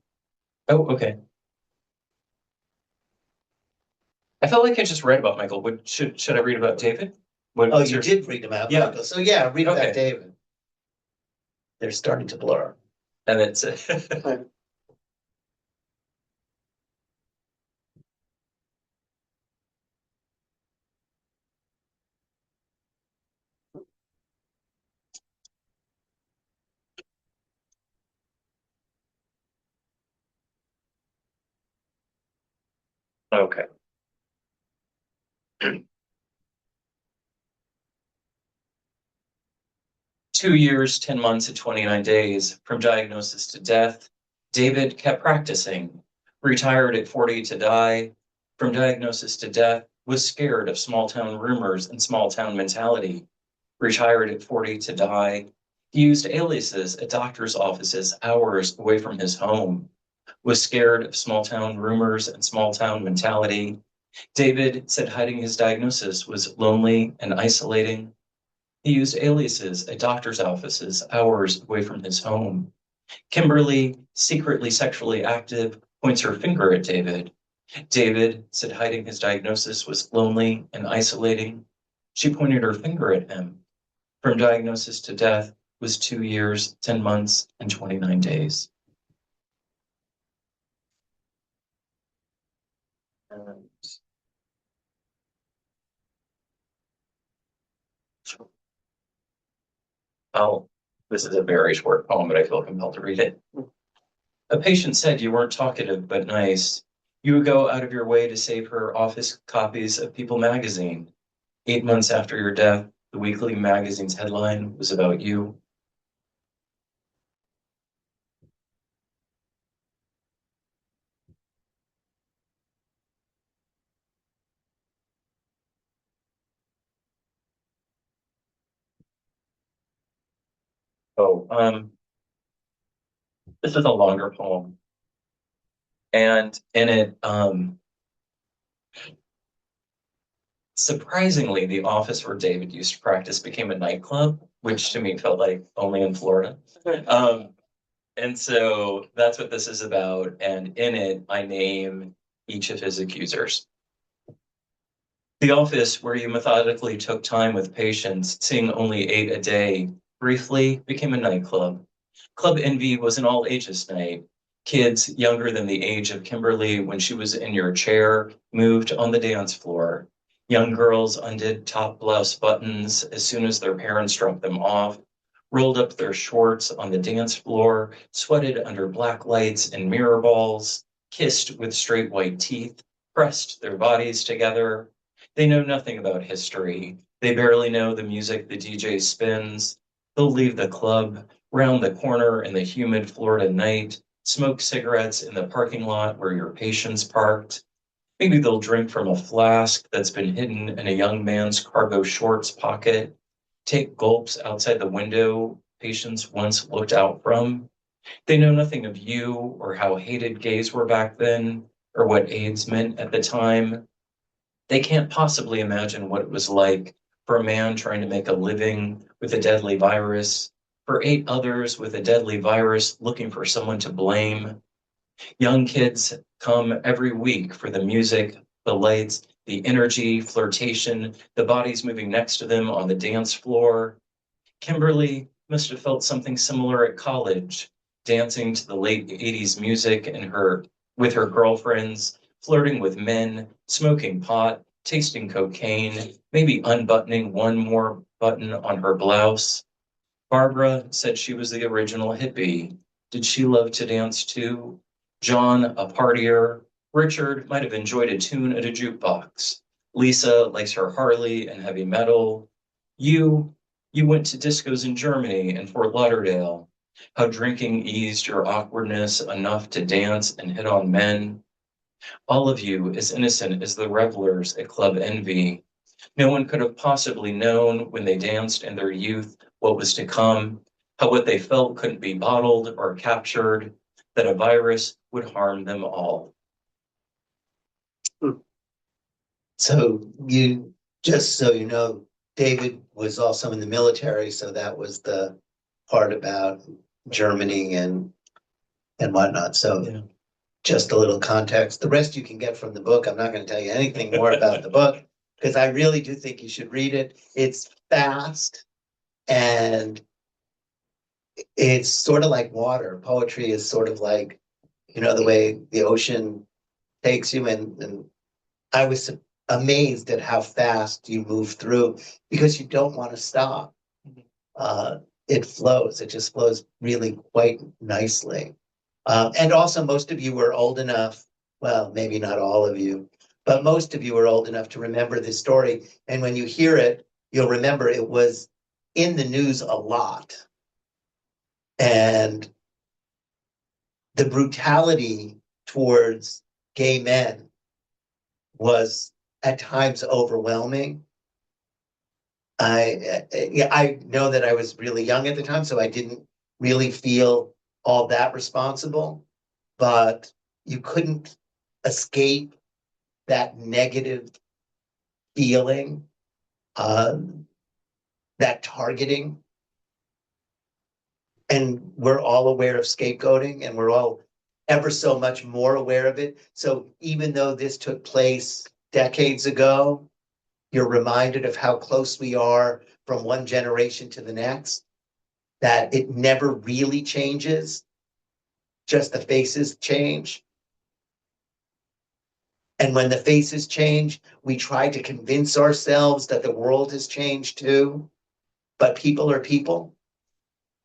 Oh, okay. I felt like I just read about Michael. Should I read about David? Oh, you did read about Yeah. Michael. So yeah, read about Okay. David. They're starting to blur. And it's okay. 2 years, 10 months, and 29 days from diagnosis to death, David kept practicing. Retired at 40 to die. From diagnosis to death, was scared of small town rumors and small town mentality. Retired at 40 to die. He used aliases at doctor's offices hours away from his home. Was scared of small town rumors and small town mentality. David said hiding his diagnosis was lonely and isolating. He used aliases at doctor's offices hours away from his home. Kimberly, secretly sexually active, points her finger at David. David said hiding his diagnosis was lonely and isolating. She pointed her finger at him. From diagnosis to death was 2 years, 10 months, and 29 days. And oh, this is a very short poem, but I feel compelled to read it. A patient said you weren't talkative but nice. You would go out of your way to save her office copies of People magazine. 8 months after your death, the weekly magazine's headline was about you. Oh, this is a longer poem. And in it, surprisingly, the office where David used to practice became a nightclub, which to me felt like only in Florida. And so that's what this is about. And in it, I name each of his accusers. The office where you methodically took time with patients, seeing only 8 a day, briefly became a nightclub. Club Envy was an all ages night. Kids younger than the age of Kimberly when she was in your chair moved on the dance floor. Young girls undid top blouse buttons as soon as their parents dropped them off, rolled up their shorts on the dance floor, sweated under black lights and mirror balls, kissed with straight white teeth, pressed their bodies together. They know nothing about history. They barely know the music the DJ spins. They'll leave the club, round the corner in the humid Florida night, smoke cigarettes in the parking lot where your patients parked. Maybe they'll drink from a flask that's been hidden in a young man's cargo shorts pocket, take gulps outside the window patients once looked out from. They know nothing of you or how hated gays were back then or what AIDS meant at the time. They can't possibly imagine what it was like for a man trying to make a living with a deadly virus, for 8 others with a deadly virus looking for someone to blame. Young kids come every week for the music, the lights, the energy, flirtation, the bodies moving next to them on the dance floor. Kimberly must have felt something similar at college, dancing to the late 80s music with her girlfriends, flirting with men, smoking pot, tasting cocaine, maybe unbuttoning one more button on her blouse. Barbara said she was the original hippie. Did she love to dance too? John, a partier. Richard might have enjoyed a tune at a jukebox. Lisa likes her Harley and heavy metal. You went to discos in Germany and Fort Lauderdale. How drinking eased your awkwardness enough to dance and hit on men. All of you as innocent as the revelers at Club Envy. No one could have possibly known when they danced in their youth what was to come, how what they felt couldn't be bottled or captured, that a virus would harm them all. So just so you know, David was also in the military, so that was the part about Germany and whatnot. So Yeah. just a little context. The rest you can get from the book. I'm not going to tell you anything more about the book because I really do think you should read it. It's fast and it's sort of like water. Poetry is sort of like, the way the ocean takes you. And I was amazed at how fast you move through because you don't want to stop. It flows. It just flows really quite nicely. And also, most of you were old enough, well, maybe not all of you, but most of you were old enough to remember this story. And when you hear it, you'll remember it was in the news a lot. And the brutality towards gay men was at times overwhelming. I know that I was really young at the time, so I didn't really feel all that responsible, but you couldn't escape that negative feeling, that targeting. And we're all aware of scapegoating, and we're all ever so much more aware of it. So even though this took place decades ago, you're reminded of how close we are from one generation to the next, that it never really changes, just the faces change. And when the faces change, we try to convince ourselves that the world has changed too, but people are people,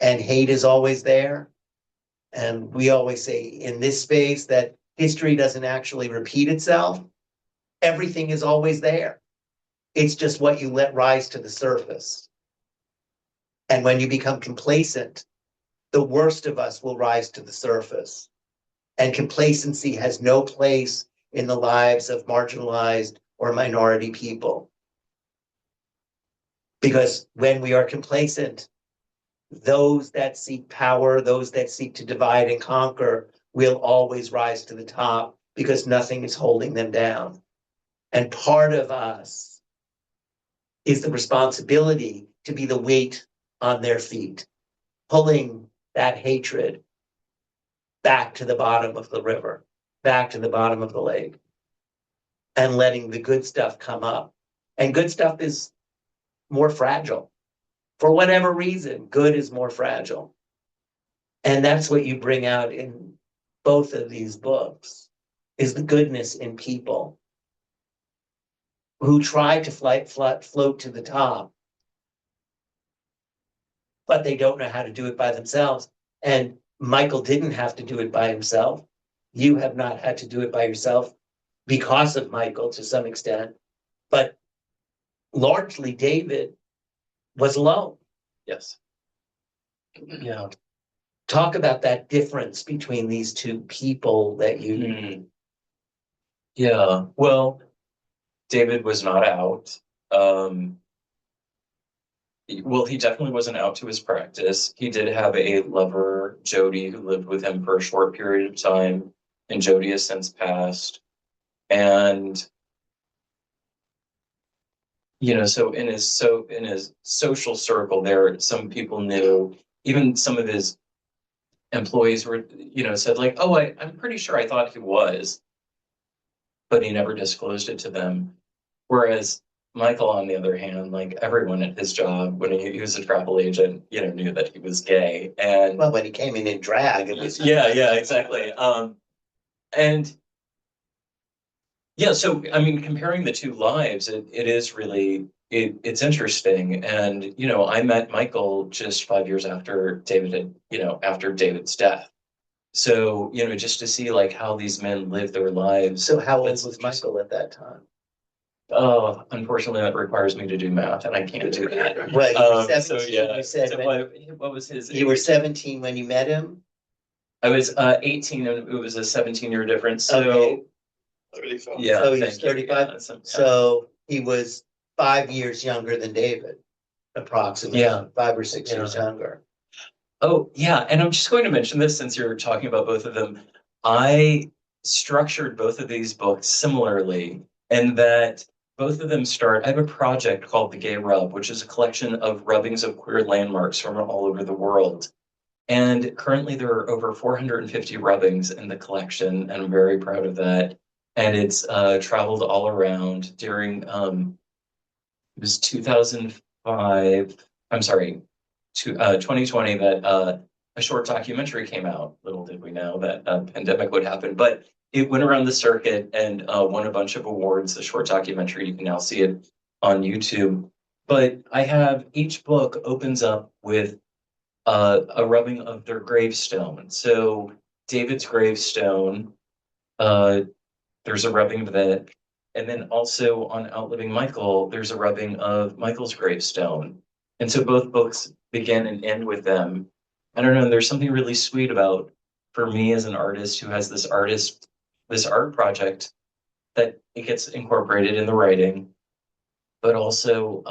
and hate is always there. And we always say in this space that history doesn't actually repeat itself. Everything is always there. It's just what you let rise to the surface. And when you become complacent, the worst of us will rise to the surface. And complacency has no place in the lives of marginalized or minority people. Because when we are complacent, those that seek power, those that seek to divide and conquer will always rise to the top because nothing is holding them down. And part of us is the responsibility to be the weight on their feet, pulling that hatred back to the bottom of the river, back to the bottom of the lake, and letting the good stuff come up. And good stuff is more fragile. For whatever reason, good is more fragile. And that's what you bring out in both of these books, is the goodness in people who try to float to the top, but they don't know how to do it by themselves. And Michael didn't have to do it by himself. You have not had to do it by yourself because of Michael to some extent, but largely David was alone. Yes. Yeah. Talk about that difference between these two people that you. Yeah. Well, David was not out. Well, he definitely wasn't out to his practice. He did have a lover, Jody, who lived with him for a short period of time, and Jody has since passed. And so in his social circle there, some people knew, even some of his employees were, said like, oh, I'm pretty sure I thought he was. but he never disclosed it to them. Whereas Michael, on the other hand, like everyone at his job, when he was a travel agent, knew that he was gay. And Well, when he came in drag, it was. yeah, exactly. And yeah, so I mean, comparing the two lives, it is really it's interesting. And I met Michael just 5 years after David had, after David's death. So, just to see like how these men live their lives. So how old That's was just- Michael at that time? Oh, unfortunately, that requires me to do math, and I can't do that. Well, you were So 17, yeah, you said so what was his you were age? 17 when you met him? I was 18, and it was a 17-year difference. So Okay. 35. yeah, So he was thank you. 35? Yeah, yeah. So he was 5 years younger than David, approximately. Yeah. 5 or 6 years Yeah. younger. Oh, yeah. And I'm just going to mention this since you're talking about both of them. I structured both of these books similarly, in that both of them start. I have a project called The Gay Rub, which is a collection of rubbings of queer landmarks from all over the world. And currently there are over 450 rubbings in the collection, and I'm very proud of that. And it's traveled all around during it was 2005. I'm sorry, 2020 that a short documentary came out. Little did we know that a pandemic would happen, but it went around the circuit and won a bunch of awards. The short documentary, you can now see it on YouTube. But I have each book opens up with a rubbing of their gravestone. So David's gravestone, uh, there's a rubbing of that. And then also on Outliving Michael, there's a rubbing of Michael's gravestone. And so both books begin and end with them. I don't know, there's something really sweet about, for me as an artist who has this art project, that it gets incorporated in the writing, but also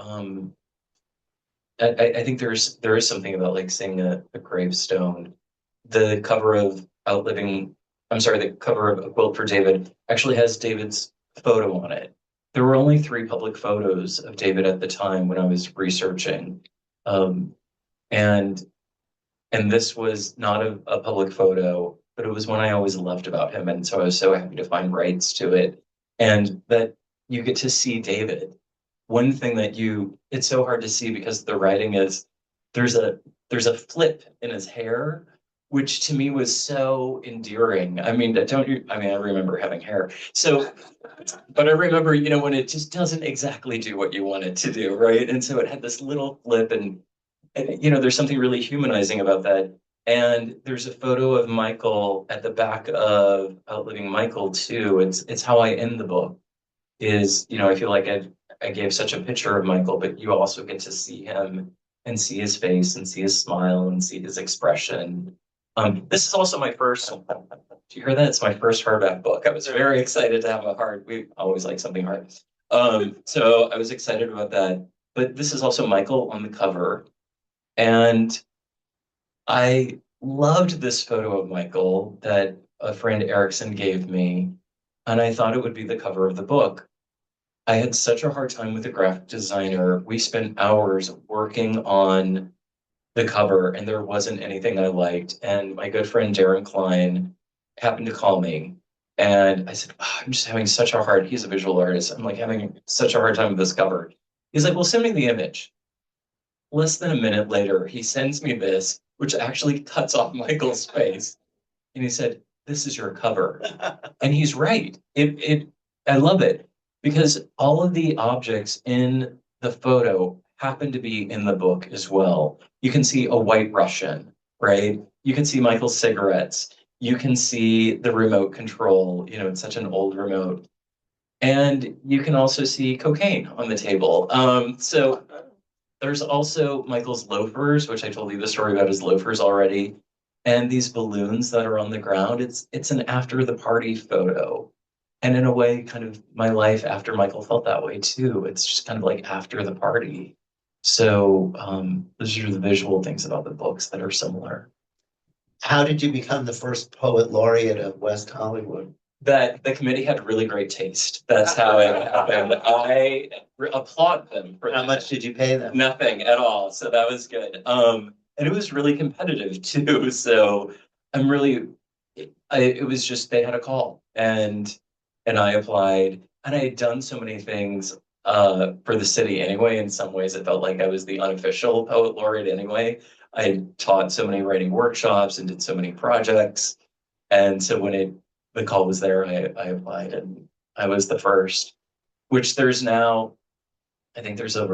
I think there is something about like seeing a gravestone. The cover of the cover of A Quilt for David actually has David's photo on it. There were only 3 public photos of David at the time when I was researching. Um, and this was not a public photo, but it was one I always loved about him. And so I was so happy to find rights to it. And that you get to see David. One thing that it's so hard to see because the writing is there's a flip in his hair, which to me was so endearing. I mean, I remember having hair. So, but I remember, when it just doesn't exactly do what you want it to do, right? And so it had this little flip, and there's something really humanizing about that. And there's a photo of Michael at the back of Outliving Michael too. It's how I end the book. I feel like I gave such a picture of Michael, but you also get to see him and see his face and see his smile and see his expression. This is also my first. Do you hear that? It's my first hardback book. I was very excited to have a hard. We always like something hard. So I was excited about that. But this is also Michael on the cover, and I loved this photo of Michael that a friend Erickson gave me, and I thought it would be the cover of the book. I had such a hard time with the graphic designer. We spent hours working on the cover, and there wasn't anything I liked. And my good friend Darren Klein happened to call me, and I said, I'm just having such a hard. He's a visual artist. I'm like having such a hard time with this cover. He's like, well, send me the image. Less than a minute later, he sends me this, which actually cuts off Michael's face, and he said, "This is your cover," and he's right. I love it. Because all of the objects in the photo happen to be in the book as well. You can see a white Russian, right? You can see Michael's cigarettes. You can see the remote control. It's such an old remote. And you can also see cocaine on the table. So there's also Michael's loafers, which I told you the story about his loafers already. And these balloons that are on the ground. It's an after the party photo. And in a way, kind of my life after Michael felt that way too. It's just kind of like after the party. So those are the visual things about the books that are similar. How did you become the first poet laureate of West Hollywood? That the committee had really great taste. That's how it happened. I applaud them for How that. much did you pay them? Nothing at all. So that was good. And it was really competitive too. So I'm really, it was just, they had a call, and and I applied, and I had done so many things for the city anyway. In some ways, it felt like I was the unofficial poet laureate anyway. I had taught so many writing workshops and did so many projects. And so when the call was there, I applied and I was the first, which there's now, I think there's it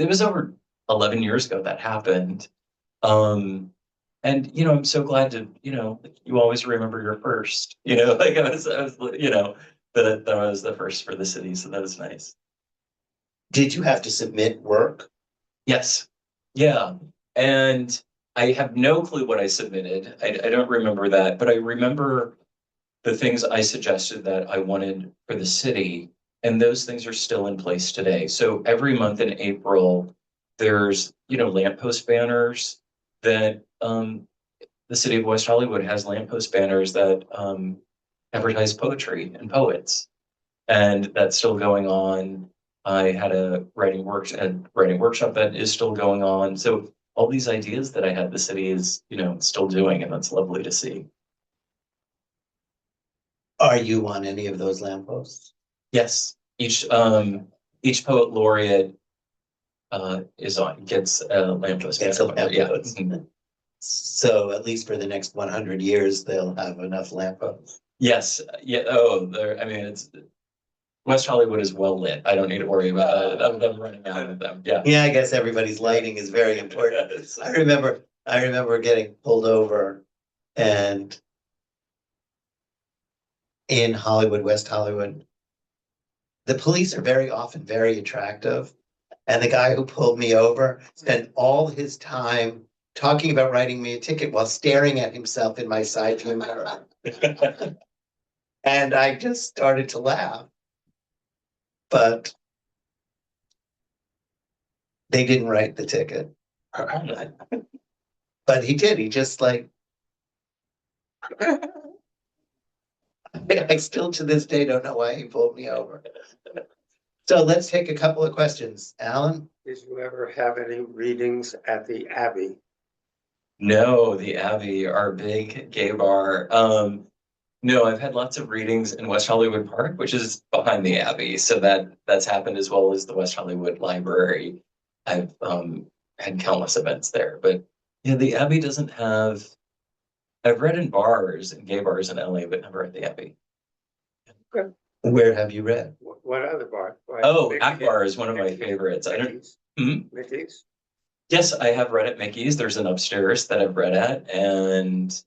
was over 11 years ago that happened. And I'm so glad to, you always remember your first, like I was, that I was the first for the city. So that was nice. Did you have to submit work? Yes. Yeah. And I have no clue what I submitted. I don't remember that, but I remember the things I suggested that I wanted for the city, and those things are still in place today. So every month in April, there's, lamppost banners that the city of West Hollywood has lamppost banners that advertise poetry and poets. And that's still going on. I had a writing workshop that is still going on. So all these ideas that I had, the city is, still doing, and that's lovely to see. Are you on any of those lampposts? Yes, each poet laureate gets a lamppost. Gets a banner. Yeah. lamppost. So at least for the next 100 years, they'll have enough lampposts. Yes. Yeah. Oh, it's West Hollywood is well lit. I don't need to worry about them running out of them. Yeah. Yeah, I guess everybody's lighting is very important. I remember getting pulled over, and in Hollywood, West Hollywood, the police are very often very attractive. And the guy who pulled me over spent all his time talking about writing me a ticket while staring at himself in my side view mirror. And I just started to laugh. But they didn't write the ticket. But he did. He just like, I still to this day don't know why he pulled me over. So let's take a couple of questions. Alan? Did you ever have any readings at the Abbey? No, the Abbey, our big gay bar. No, I've had lots of readings in West Hollywood Park, which is behind the Abbey. So that's happened, as well as the West Hollywood Library. I've had countless events there. But yeah, the Abbey doesn't have. I've read in bars and gay bars in LA, but never at the Abbey. Good. Where have you read? What other bar? Oh, Akbar is one of my favorites. I don't. Mickey's? Yes, I have read at Mickey's. There's an upstairs that I've read at, and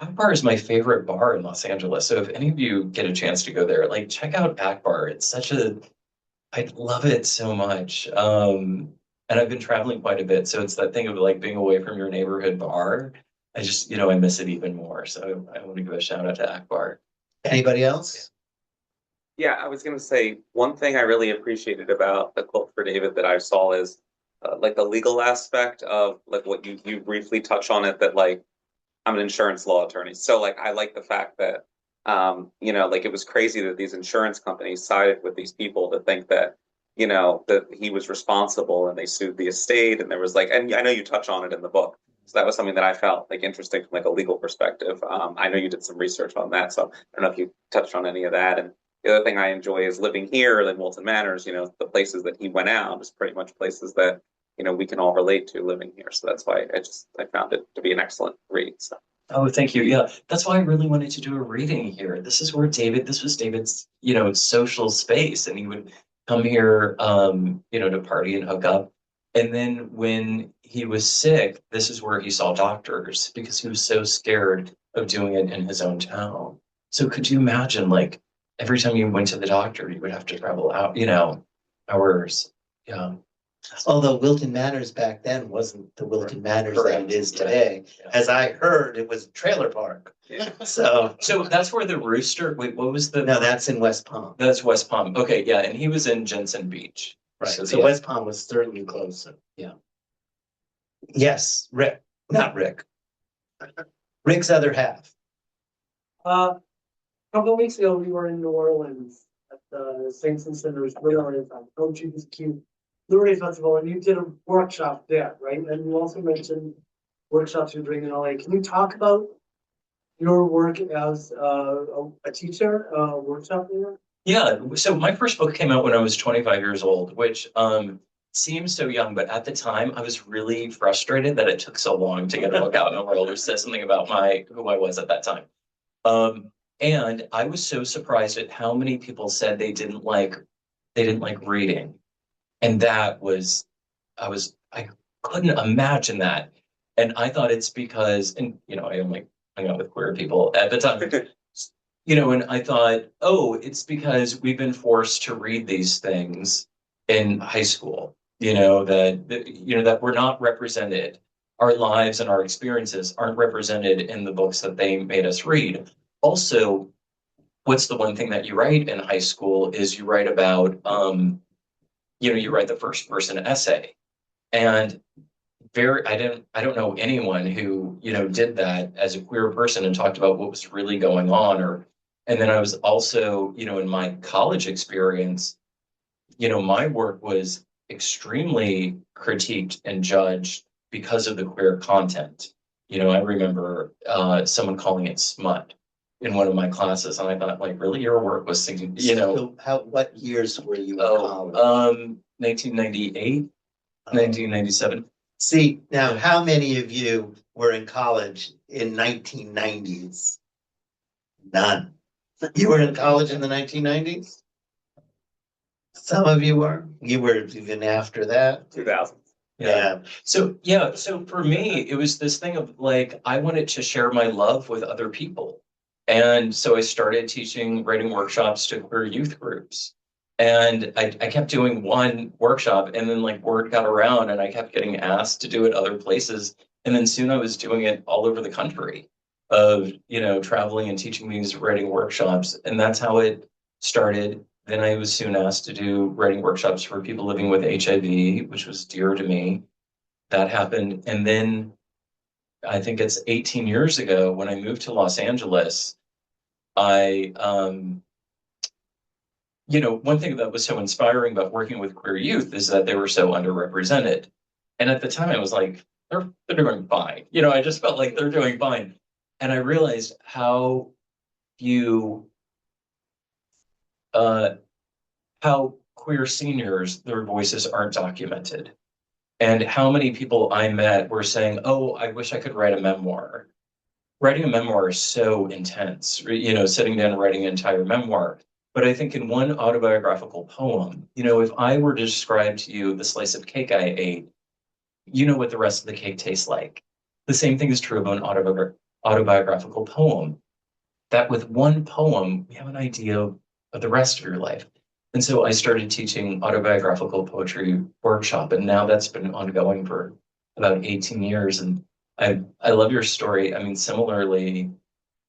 Akbar is my favorite bar in Los Angeles. So if any of you get a chance to go there, like check out Akbar. I love it so much. And I've been traveling quite a bit, so it's that thing of like being away from your neighborhood bar. I just, I miss it even more. So I want to give a shout out to Akbar. Anybody else? Yeah, I was going to say one thing I really appreciated about the quote for David that I saw is like the legal aspect of like what you briefly touch on it, that like I'm an insurance law attorney. So like I like the fact that like it was crazy that these insurance companies sided with these people to think that that he was responsible, and they sued the estate, and there was like, and I know you touch on it in the book. So that was something that I felt like interesting from like a legal perspective. I know you did some research on that, so I don't know if you touched on any of that. And the other thing I enjoy is living here in Wilton Manors. The places that he went out is pretty much places that we can all relate to living here. So that's why I found it to be an excellent read. So. Oh, thank you. Yeah, that's why I really wanted to do a reading here. This was David's, social space, and he would come here, to party and hook up. And then when he was sick, this is where he saw doctors, because he was so scared of doing it in his own town. So could you imagine, like, every time you went to the doctor, you would have to travel out, hours. Yeah. Although Wilton Manors back then wasn't the Wilton Manors that it is today. Yeah. As I heard, it was a trailer park. Yeah. So that's where the rooster, wait, what was the? No, that's in West Palm. That's West Palm. Okay, yeah, and he was in Jensen Beach. Right. So West Palm was certainly closer. Yeah. Yes, Rick. Not Rick. Rick's other half. A couple of weeks ago, we were in New Orleans at the Saints and Sinners LGBTQ Liberty Festival, and you did a workshop there, right? And you also mentioned workshops you're doing in LA. Can you talk about your work as a teacher, workshop leader? Yeah, so my first book came out when I was 25 years old, which seems so young, but at the time I was really frustrated that it took so long to get a book out in the world. It says something about who I was at that time. And I was so surprised at how many people said they didn't like reading. And I couldn't imagine that. And I thought it's because, and I only hung out with queer people at the time. And I thought, oh, it's because we've been forced to read these things in high school, that we're not represented. Our lives and our experiences aren't represented in the books that they made us read. Also, what's the one thing that you write in high school is you write about, you write the first person essay. And I don't know anyone who, did that as a queer person and talked about what was really going on. And then I was also, in my college experience, my work was extremely critiqued and judged because of the queer content. I remember someone calling it smut in one of my classes, and I thought, like, really, your work was, So what years were you in college? 1998, 1997. See, now, how many of you were in college in 1990s? None. You were in college in the 1990s? Some of you were. You were even after that. 2000. Yeah. So for me, it was this thing of like, I wanted to share my love with other people. And so I started teaching writing workshops to queer youth groups. And I kept doing one workshop, and then like word got around and I kept getting asked to do it other places. And then soon I was doing it all over the country of, traveling and teaching these writing workshops. And that's how it started. Then I was soon asked to do writing workshops for people living with HIV, which was dear to me. That happened. And then I think it's 18 years ago when I moved to Los Angeles, I, one thing that was so inspiring about working with queer youth is that they were so underrepresented. And at the time I was like, they're doing fine. I just felt like they're doing fine. And I realized how few, how queer seniors, their voices aren't documented. And how many people I met were saying, oh, I wish I could write a memoir. Writing a memoir is so intense, sitting down and writing an entire memoir. But I think in one autobiographical poem, if I were to describe to you the slice of cake I ate, you know what the rest of the cake tastes like. The same thing is true of an autobiographical poem. That with one poem, we have an idea of the rest of your life. And so I started teaching autobiographical poetry workshop, and now that's been ongoing for about 18 years. And I love your story. I mean, similarly,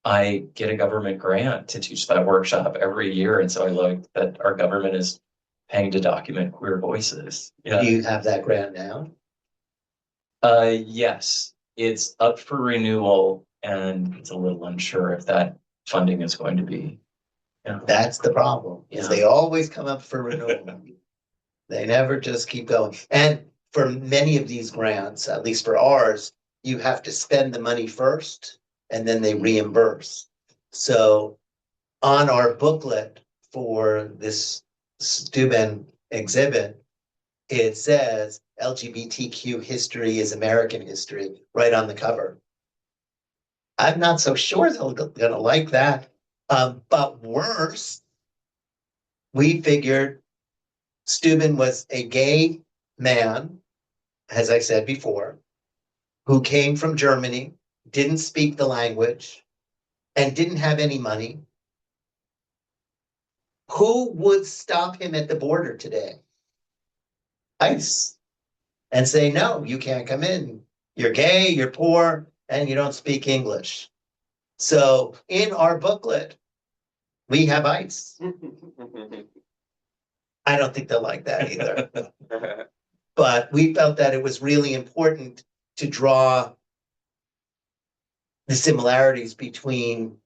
I get a government grant to teach that workshop every year. And so I love that our government is paying to document queer voices. Yeah. Do you have that grant now? Yes, it's up for renewal, and it's a little unsure if that funding is going to be. Yeah. That's the problem, is they always come up for renewal. They never just keep going. And for many of these grants, at least for ours, you have to spend the money first and then they reimburse. So on our booklet for this Steuben exhibit, it says LGBTQ history is American history right on the cover. I'm not so sure they're gonna like that. But worse, we figured Steuben was a gay man, as I said before, who came from Germany, didn't speak the language, and didn't have any money. Who would stop him at the border today? ICE. And say, no, you can't come in. You're gay, you're poor, and you don't speak English. So in our booklet, we have ICE. I don't think they'll like that either. But we felt that it was really important to draw the similarities between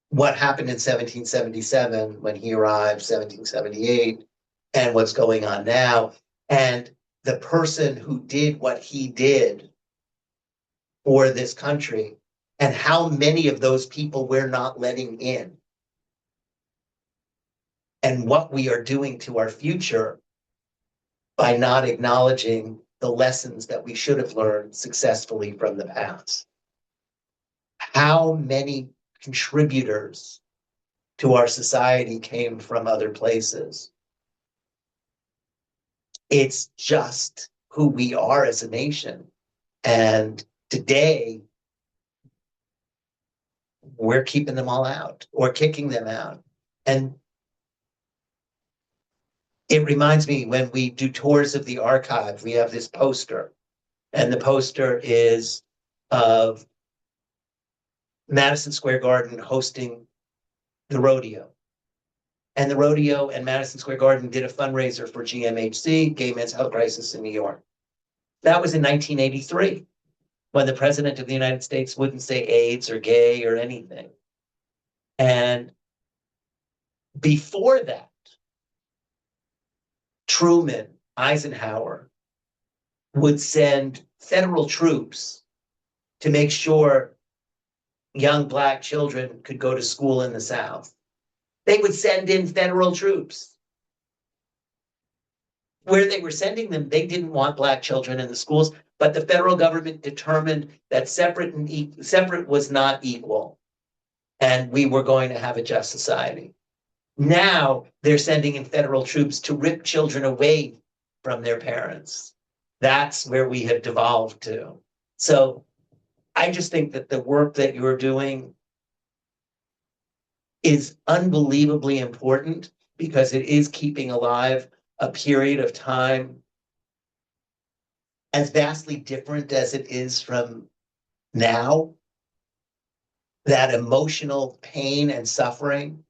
what happened in 1777 when he arrived, 1778, and what's going on now. And the person who did what he did for this country and how many of those people we're not letting in, and what we are doing to our future by not acknowledging the lessons that we should have learned successfully from the past. How many contributors to our society came from other places? It's just who we are as a nation. And today, we're keeping them all out or kicking them out. And it reminds me, when we do tours of the archive, we have this poster, and the poster is of Madison Square Garden hosting the rodeo. And the rodeo and Madison Square Garden did a fundraiser for GMHC, Gay Men's Health Crisis in New York. That was in 1983, when the President of the United States wouldn't say AIDS or gay or anything. And before that, Truman, Eisenhower would send federal troops to make sure young Black children could go to school in the South. They would send in federal troops. Where they were sending them, they didn't want Black children in the schools, but the federal government determined that separate was not equal, and we were going to have a just society. Now they're sending in federal troops to rip children away from their parents. That's where we have devolved to. So I just think that the work that you're doing is unbelievably important, because it is keeping alive a period of time as vastly different as it is from now. That emotional pain and suffering,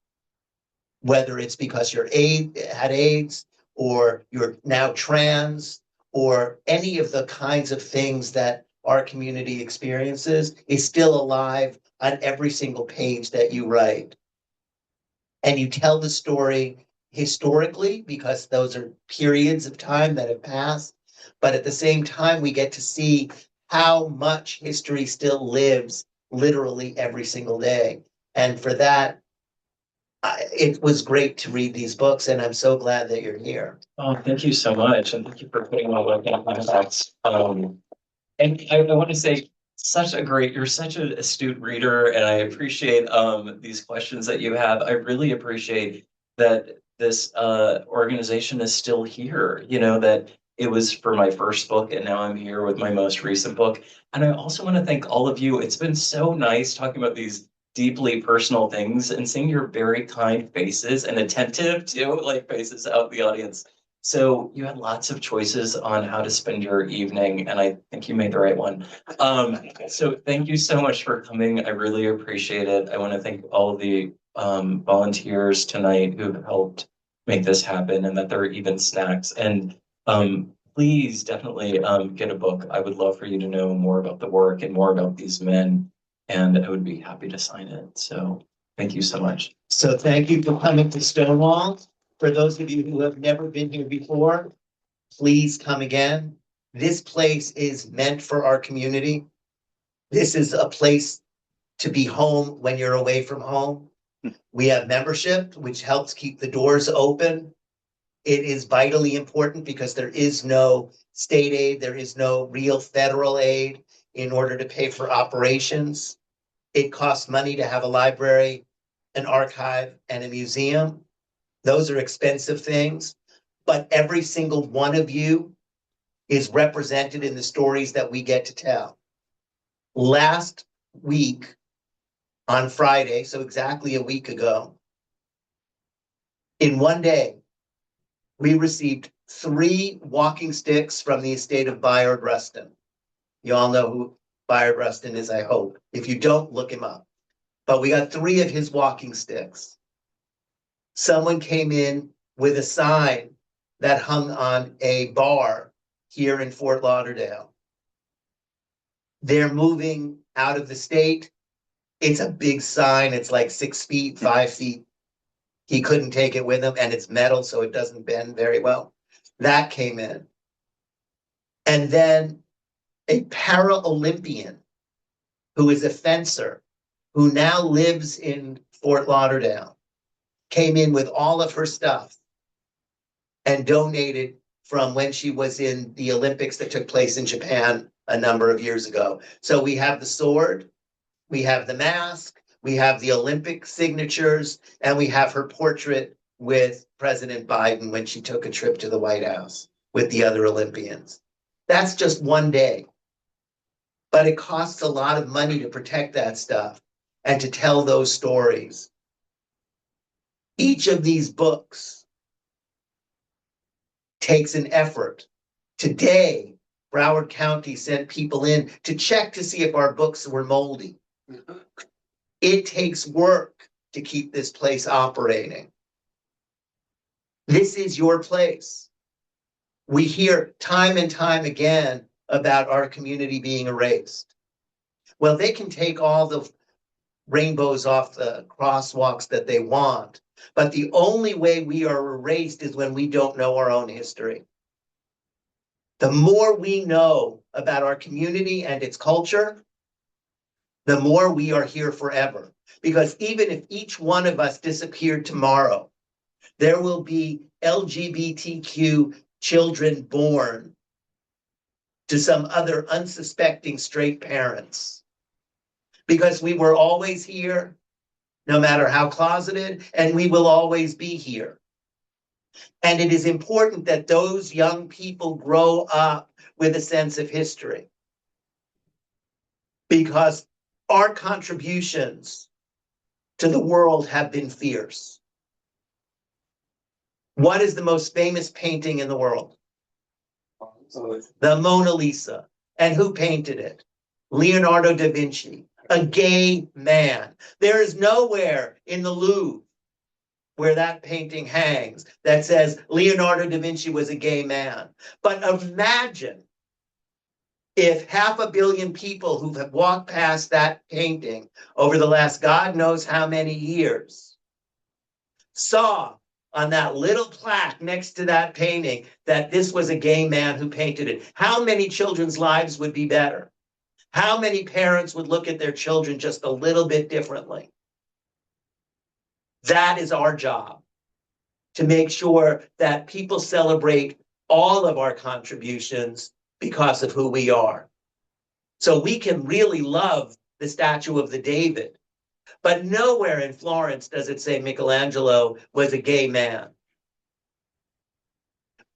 whether it's because you're had AIDS, or you're now trans, or any of the kinds of things that our community experiences, is still alive on every single page that you write. And you tell the story historically, because those are periods of time that have passed. But at the same time, we get to see how much history still lives literally every single day. And for that, it was great to read these books, and I'm so glad that you're here. Oh, thank you so much. And thank you for putting all that in context. And I want to say, you're such an astute reader, and I appreciate these questions that you have. I really appreciate that this organization is still here, that it was for my first book, and now I'm here with my most recent book. And I also want to thank all of you. It's been so nice talking about these deeply personal things and seeing your very kind faces and attentive too, like faces out in the audience. So you had lots of choices on how to spend your evening, and I think you made the right one. So thank you so much for coming. I really appreciate it. I want to thank all of the volunteers tonight who've helped make this happen, and that there are even snacks. And please definitely get a book. I would love for you to know more about the work and more about these men, and I would be happy to sign it. So thank you so much. So thank you for coming to Stonewall. For those of you who have never been here before, please come again. This place is meant for our community. This is a place to be home when you're away from home. We have membership, which helps keep the doors open. It is vitally important because there is no state aid, there is no real federal aid in order to pay for operations. It costs money to have a library, an archive, and a museum. Those are expensive things, but every single one of you is represented in the stories that we get to tell. Last week on Friday, so exactly a week ago, in one day, we received 3 walking sticks from the estate of Bayard Rustin. You all know who Bayard Rustin is, I hope. If you don't, look him up. But we got 3 of his walking sticks. Someone came in with a sign that hung on a bar here in Fort Lauderdale. They're moving out of the state. It's a big sign. It's like 6 feet, 5 feet. He couldn't take it with him, and it's metal, so it doesn't bend very well. That came in. And then a para-Olympian who is a fencer, who now lives in Fort Lauderdale, came in with all of her stuff and donated from when she was in the Olympics that took place in Japan a number of years ago. So we have the sword, we have the mask, we have the Olympic signatures, and we have her portrait with President Biden when she took a trip to the White House with the other Olympians. That's just one day. But it costs a lot of money to protect that stuff and to tell those stories. Each of these books takes an effort. Today, Broward County sent people in to check to see if our books were moldy. It takes work to keep this place operating. This is your place. We hear time and time again about our community being erased. Well, they can take all the rainbows off the crosswalks that they want, but the only way we are erased is when we don't know our own history. The more we know about our community and its culture, the more we are here forever. Because even if each one of us disappeared tomorrow, there will be LGBTQ children born to some other unsuspecting straight parents. Because we were always here, no matter how closeted, and we will always be here. And it is important that those young people grow up with a sense of history. Because our contributions to the world have been fierce. What is the most famous painting in the world? The Mona Lisa. And who painted it? Leonardo da Vinci, a gay man. There is nowhere in the Louvre where that painting hangs that says Leonardo da Vinci was a gay man. But imagine if 500 million people who have walked past that painting over the last God knows how many years saw on that little plaque next to that painting that this was a gay man who painted it. How many children's lives would be better? How many parents would look at their children just a little bit differently? That is our job, to make sure that people celebrate all of our contributions because of who we are. So we can really love the statue of the David, but nowhere in Florence does it say Michelangelo was a gay man.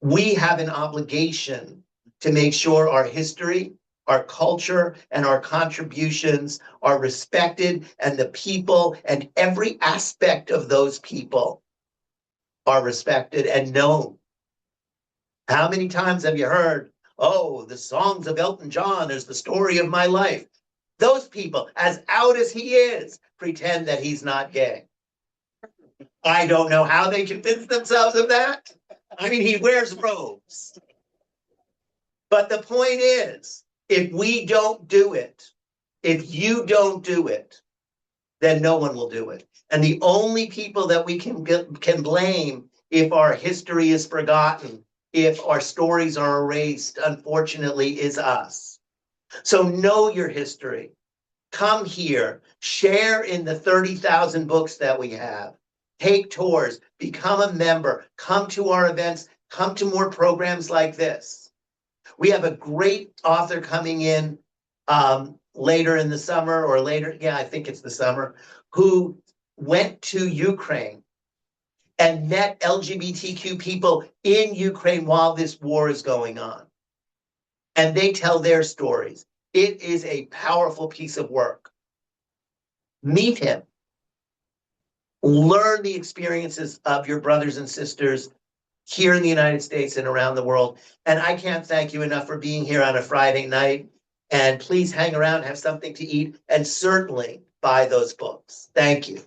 We have an obligation to make sure our history, our culture, and our contributions are respected, and the people and every aspect of those people are respected and known. How many times have you heard, oh, the songs of Elton John is the story of my life? Those people, as out as he is, pretend that he's not gay. I don't know how they convince themselves of that. I mean, he wears robes. But the point is, if we don't do it, if you don't do it, then no one will do it. And the only people that we can blame if our history is forgotten, if our stories are erased, unfortunately, is us. So know your history. Come here, share in the 30,000 books that we have. Take tours, become a member, come to our events, come to more programs like this. We have a great author coming in later in the summer or later, I think it's the summer, who went to Ukraine and met LGBTQ people in Ukraine while this war is going on. And they tell their stories. It is a powerful piece of work. Meet him. Learn the experiences of your brothers and sisters here in the United States and around the world. And I can't thank you enough for being here on a Friday night. And please hang around, have something to eat, and certainly buy those books. Thank you.